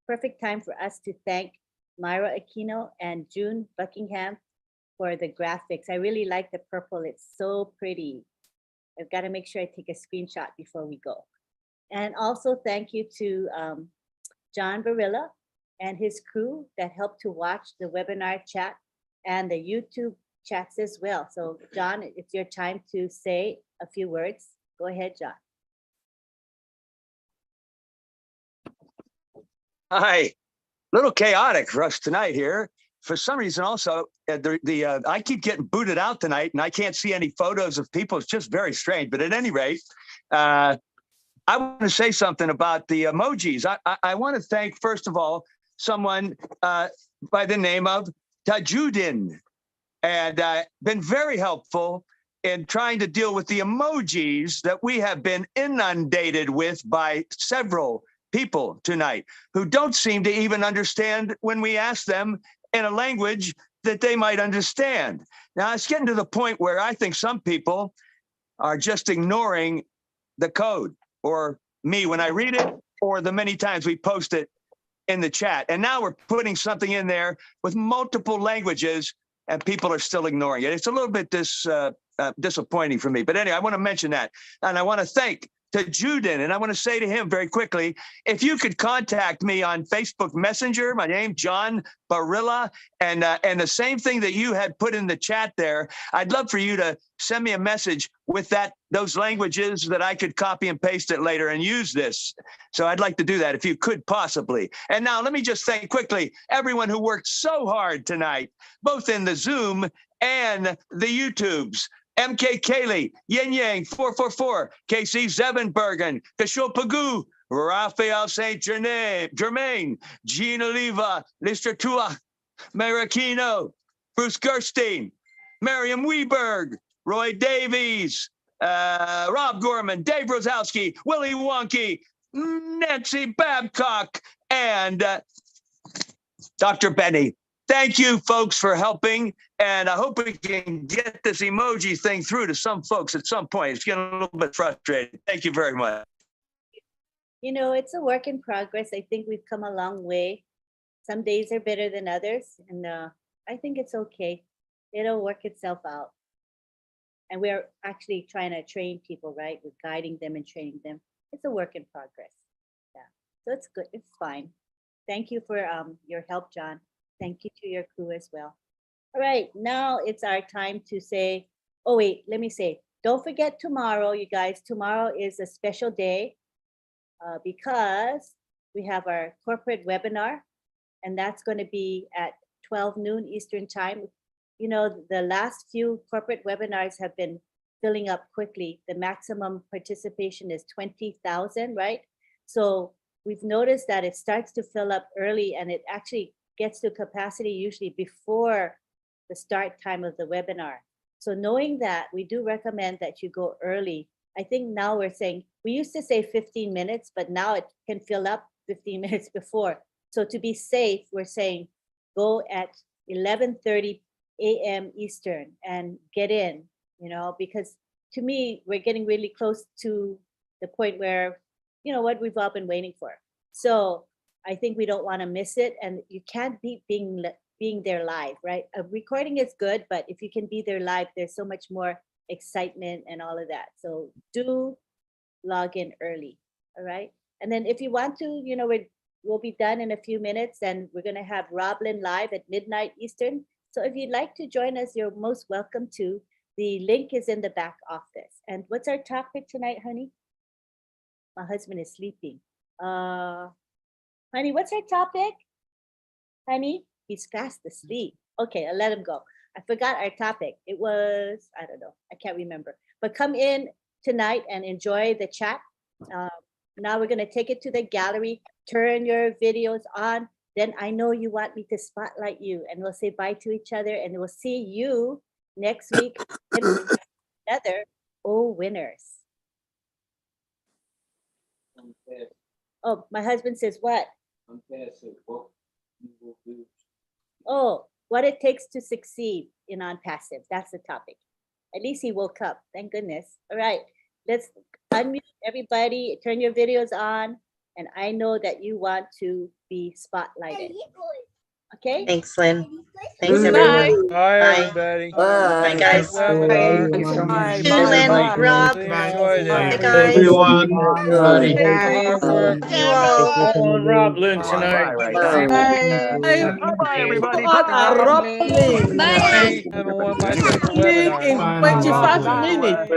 perfect time for us to thank Myra Aquino and June Buckingham for the graphics. I really like the purple. It's so pretty. I've got to make sure I take a screenshot before we go. And also thank you to John Barilla and his crew that helped to watch the webinar chat and the YouTube chats as well. So John, it's your time to say a few words. Go ahead, John. Hi, little chaotic for us tonight here. For some reason also, I keep getting booted out tonight and I can't see any photos of people. It's just very strange. But at any rate, I want to say something about the emojis. I want to thank, first of all, someone by the name of Tajudin, and been very helpful in trying to deal with the emojis that we have been inundated with by several people tonight who don't seem to even understand when we ask them in a language that they might understand. Now, it's getting to the point where I think some people are just ignoring the code, or me when I read it, or the many times we post it in the chat. And now we're putting something in there with multiple languages and people are still ignoring it. It's a little bit disappointing for me. But anyway, I want to mention that. And I want to thank Juden, and I want to say to him very quickly, if you could contact me on Facebook Messenger, my name, John Barilla, and the same thing that you had put in the chat there, I'd love for you to send me a message with those languages that I could copy and paste it later and use this. So I'd like to do that if you could possibly. And now let me just thank quickly everyone who worked so hard tonight, both in the Zoom and the YouTubes. MK Kaylee, Yin Yang 444, KC Zevenbergen, Kishore Pagu, Raphael St. Germain, Gina Oliva, Lister Tua, Marikino, Bruce Gerstein, Miriam Weberg, Roy Davies, Rob Gorman, Dave Rosowski, Willie Wonky, Nancy Babcock, and Dr. Benny. Thank you, folks, for helping. And I hope we can get this emoji thing through to some folks at some point. It's getting a little bit frustrating. Thank you very much. You know, it's a work in progress. I think we've come a long way. Some days are better than others. And I think it's okay. It'll work itself out. And we're actually trying to train people, right? We're guiding them and training them. It's a work in progress. Yeah. So it's good. It's fine. Thank you for your help, John. Thank you to your crew as well. All right, now it's our time to say, oh wait, let me say, don't forget tomorrow, you guys. Tomorrow is a special day because we have our corporate webinar, and that's going to be at 12 noon Eastern time. You know, the last few corporate webinars have been filling up quickly. The maximum participation is 20,000, right? So we've noticed that it starts to fill up early, and it actually gets to capacity usually before the start time of the webinar. So knowing that, we do recommend that you go early. I think now we're saying, we used to say 15 minutes, but now it can fill up 15 minutes before. So to be safe, we're saying go at 11:30 a.m. Eastern and get in, you know, because to me, we're getting really close to the point where, you know, what we've all been waiting for. So I think we don't want to miss it, and you can't beat being there live, right? A recording is good, but if you can be there live, there's so much more excitement and all of that. So do log in early, all right? And then if you want to, you know, we'll be done in a few minutes, and we're going to have Roblin live at midnight Eastern. So if you'd like to join us, you're most welcome to. The link is in the back office. And what's our topic tonight, honey? My husband is sleeping. Honey, what's our topic? Honey, he's fast asleep. Okay, I'll let him go. I forgot our topic. It was, I don't know, I can't remember. But come in tonight and enjoy the chat. Now we're gonna take it to the gallery, turn your videos on. Then I know you want me to spotlight you, and we'll say bye to each other, and we'll see you next week in another OWINNERS. Oh, my husband says what? Oh, what it takes to succeed in non-passive. That's the topic. At least he woke up. Thank goodness. All right, let's unmute everybody. Turn your videos on. And I know that you want to be spotlighted. Okay? Thanks, Lynn. Thanks, Good everyone. night. Bye, Bye. everybody. Bye, guys. Webinar. See you, Lynn, Rob. Enjoyed it. Hey, guys. Everyone. Everybody. You all. On Roblin tonight. Right, guys. Bye, everybody. On a Roblin. Bye. Have a my special Roblin webinar. in 25 minutes.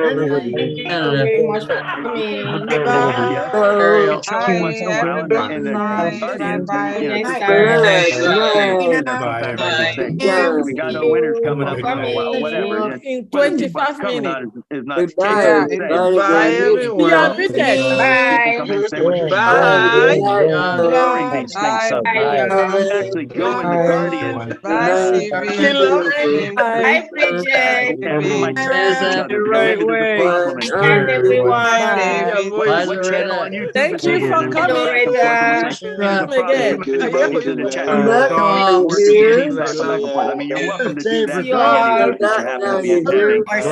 Ariel. Every once in a while, and the Guardians, you know, Bye, sometimes they everybody. say, we got no winners coming up, well, whatever. In Whether people 25 come or not minutes. is not can't be said. Bye, We are everyone. muted. People come in and say we're just Bye. stirring these things Bye. up. Don't actually go in the Guardian. Bye, Stevie. Bye. I can't put my trust in each other to go Right into the way. parliament. Bye, David. What channel on YouTube Thank is you it? for And we go coming. back and forth and we say, there's a Come problem, again. too many emojis in the chat. Back We're continuing to here. talk back and forth. I mean, you're welcome to do that Thank during any of you. those if you happen to be attending. I'm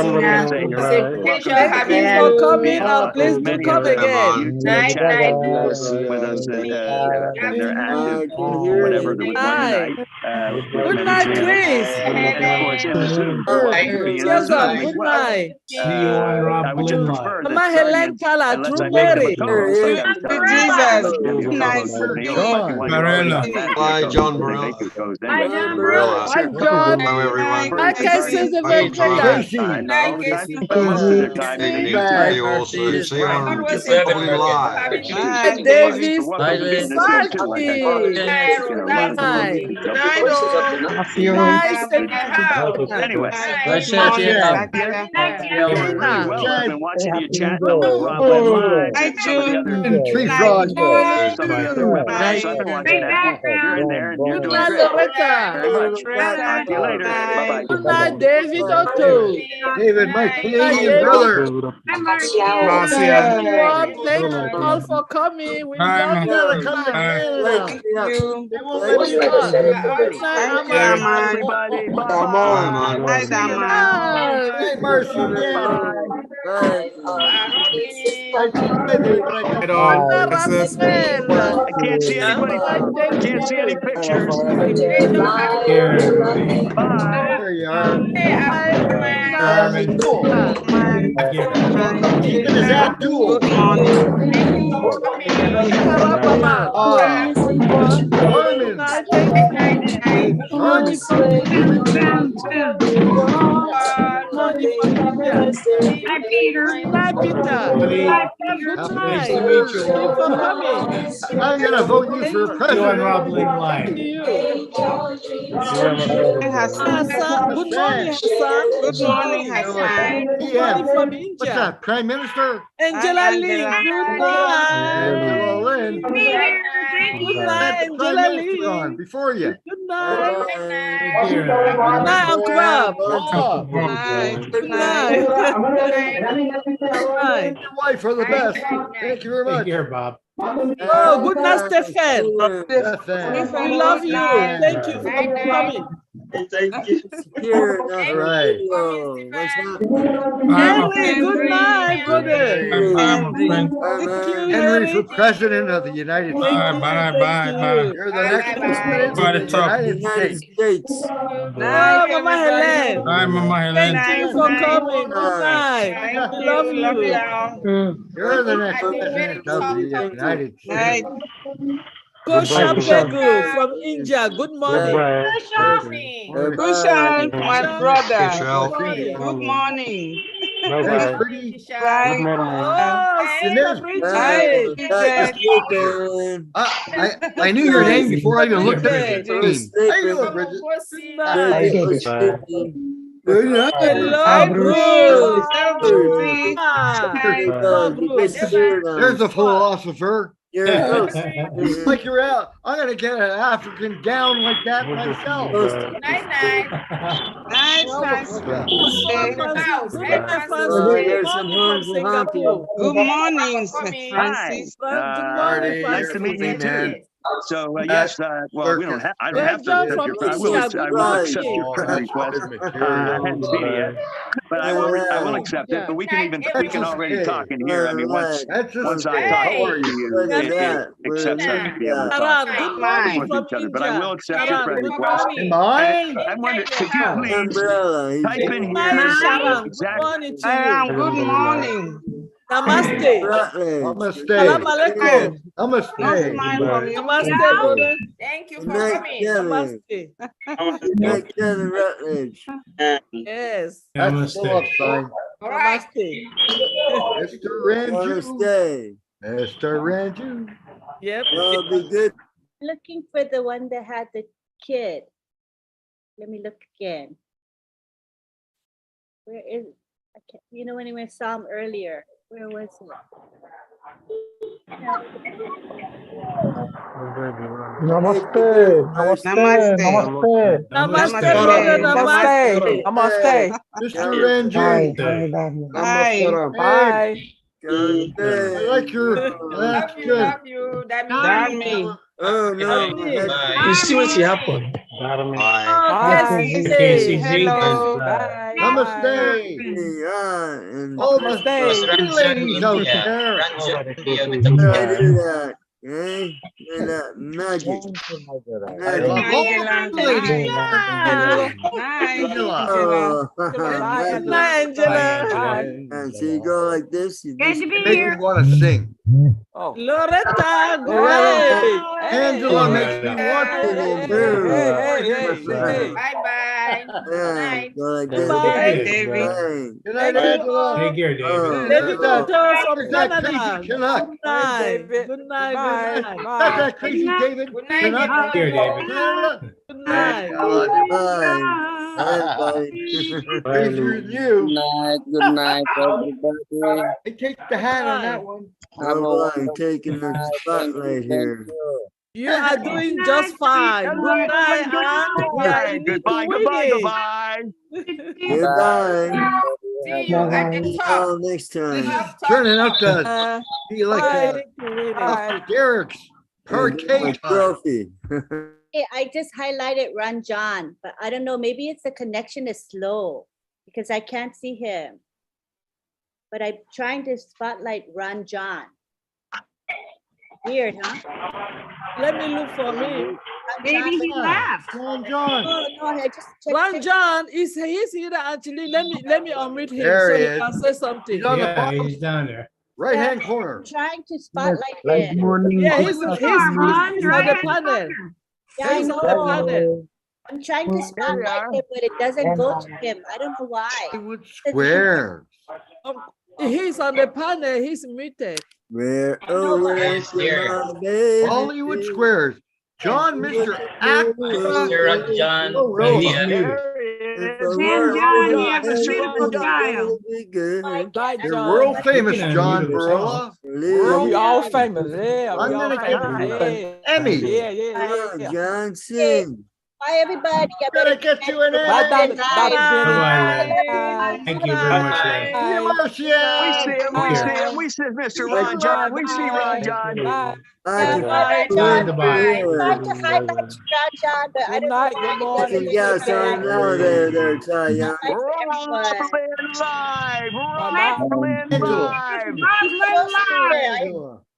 saying you're welcome to Thank you participate for and be coming and please as do many come as again. you chat with us and they're active, whatever the Monday night. With Good many night, channels. Chris. And of course, in the Zoom, you're welcome to be in the Jason, Zoom as good well. night. See you on I would just Roblin prefer Live. that Mama Helen Guardians, Kala, unless True I make them a Mary. co-host, I got to tell them, Jesus. give me a Good night. co-host. They don't like it while you're already automatically a Bye, co-host, John so they Burrell. make you co-host anyway. Hi, John. Hello, everyone. Hi, Casey, the Michael John. vibrator. Not all the time, but most of the time Good they evening use to my you also. See you on Going Live. Hi, You're Davis. welcome to be in the Zoom too. Like I told you, Marky. you know, Good night. so Good night, Cynthia. anyway, Bye, Cynthia. really Cynthia. well. I've been watching you chatting on the Rob Lynn Live and some of the other Tree frog. some of the other webinars. So I've been watching that. You're in there and you're Good doing night, great. Loretta. Very much. Talk to you later. Bye bye. Good night, David Otto. David, my Good night, Canadian David. brother. Marcia. Everyone, thank you all for coming. We love you. Gotta come to Bye. Canada. Thank you. They won't let me out. Good night, Thank you, Amma. Bye Aman. everybody. Bye Come bye. on. Night, See you Aman. now. Hey, Marcy. Yay. I tried, David. I got All. Good night, Princess. Raphael. I can't see Good anybody's. night, I can't see any David. pictures. Here, everybody. Bye. There you are. Bye. Good night. Carmen. Man. Keeping his Abdul. Good morning. Rebecca Rappaman. Ah, Good Carmen. night. Thank you. Money Carmen. from India. Money from India. Good night, Peter. Buddy, Good nice night. to meet Thank you you. for coming. I'm gonna vote you Thank for See you on president. Roblin to Live. you. Hey, Hassan. Hassan. Good morning, Hassan. Hassan. Good morning, You know what? Hassan. Money PM. from What's India. that? Prime Minister? Angela Hi, Lee. Angela. Good night. Angela Lynn. Good Had night, the Prime Angela Minister on Lee. before you. Good night. Take care. Good night, Uncle Bob. Oh, Night. Good Night. night. Good night. your wife are the best. Thank you very Take much. care, Bob. Oh, good night, Stephen. Stefan. We love you. Thank you for coming. Thank you. All right. Henry, good night, brother. Thank you, Henry Henry. for President of the United States. Thank you. You're the next president of the United States. Oh, Mama Helen. Hi, Mama Thank Helen. you for coming. Good night. We love you. You're the next president of the United States. Night. Kosha Begu from India. Good morning. Kushal, my brother. Good Good morning. Thanks, pretty. Bye. Oh, Sister Bridget. I knew your name before I even looked at your name. How you doing, Bridget? Good night. Hello, Bruce. There's a philosopher. Like you're out. I'm gonna get an African gown like that myself. Night, Good morning, Francis. Nice to meet you too. So yes, well, we don't have. I don't have to Angel accept from your friend. India, I good will accept morning. your Oh, friend that's request. good I material. hadn't seen it yet, but I will accept it. But we can even we can already talk in here. I mean, once That's just once I okay. talk How are to you? you, Look at it that. accepts us to be able to talk Karan, good morning with from each other. But I will India. accept your Karan, friend good request. morning. Mine? I wonder, could you please Umbrella. He's type in good. here Morning, Sharon. Good exact? morning to you. Good morning. Namaste. Rutledge. Salam Namaste. alaikum. No Namaste. smile from you. Namaste, brother. Thank you Good for night, coming. Kevin. Namaste. Good night, Kevin Rutledge. Yes. That's the love sign. All right. Namaste. Mr. Ranju. Namaste. Mr. Ranju. Yep. Y'all be good. Looking for the one that had the kid. Let me look again. Where is it? I can't, you know, when we saw him earlier, where was it? Namaste. Namaste. Namaste. Namaste, brother. Namaste. Namaste. Mr. Ranju. Namaskaram. Bye. I like your, that's good. Love you. That means Dami. Oh no. You see what happened? KCZ. Hello. Namaste. And Oh, the ladies out there. how do I do that? Eh? And that magic. I love all the ladies. Angela. Oh, Good magic. night, Angela. And so you go like this. You just It makes me want to sing. Loretta, great. Angela makes me want to. bye-bye. Yeah, go like this. Bye. David. Good night, Angela. Take care, David. David Otto from There's that Canada. crazy Canuck. Good night. Good night. Good night. That's that crazy David. Good night, Canuck. David. Take care, David. Canada. Good night. Bye. Bye. Crazier than you. Good night, everybody. I take the hat on that one. Oh, I'm taking the spotlight here. You are doing just fine. Good night, Anne. We are Hey, in goodbye, goodbye, goodbye. Goodbye. See you at the top. Until next time. Turning out to be like Bye. Dr. Derek's parquet time. Trophy. Hey, I just highlighted Ron John, but I don't know, maybe it's the connection is slow because I can't see him. But I'm trying to spotlight Ron John. Weird, huh? Let me look for him. Maybe he left. Ron John. Oh, no, I just checked. Ron John is he's here actually. Let me unmute him There so he he is. can say something. He's on the Yeah, bottom he's down there. right hand corner. I'm trying to spotlight Good him. morning. Yeah, he's on the panel. Yeah, I He's know. on the panel. I'm trying to spotlight him, but it doesn't go to him. I don't know why. Hollywood Square. He's on the panel. He's muted. Where Hollywood Squares. John, Mr. Actor. Mr. John. Oh, really? You're world famous, John Barilla. We all famous. Yeah, I'm we all gonna give you famous. an Emmy. Yeah. Johnson. Bye, everybody. I Gotta get you an Bye, Emmy. Dr. Bye-bye, Len. Thank you very much, Len. See you, We see him, we Take see care. him, we see Mr. Ron John, we see Ron John. Bye, John. I tried to highlight you, Ron John, but I don't know why. Get some gas on now there, Ty Young.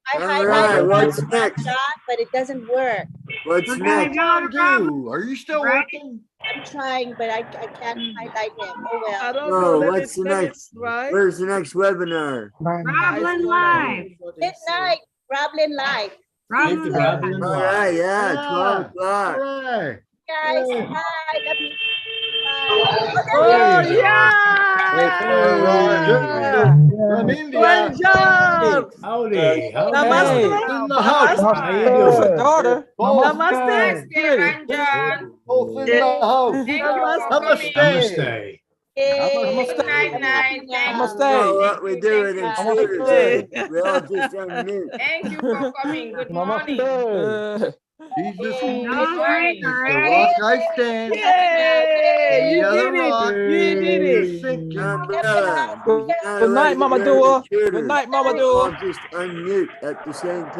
I All highlighted right, Ron what's next? John, but it doesn't work. What's next? John do? Are you still working? I'm trying, but I can't highlight him. Oh well. I don't know. Oh, Let what's me- the let me next? try. Where's the next webinar? Roblin Live. Midnight, Roblin Live. Take the Roblin All Live. right, yeah, Yeah. 12 o'clock. All right. Guys, Hey. hi. Love you. Bye. Oh, Hey. yeah! From India. Ron John! Howdy. Howdy. Namaste. In the house. How you doing? Daughter. Namaste. Namaste, Ron John. Both in the house. Thank you for coming. Namaste. Good night, night. I know what we do with intruders. We all just unmute. Thank you for coming. Good morning. Jesus Good Christ. morning. The rock I stand. Yay! You The other did rock it! You did it! is sinking. Umbrella. Good night, Mama Dua. Good night, Mama All Dua. just unmute at the same time.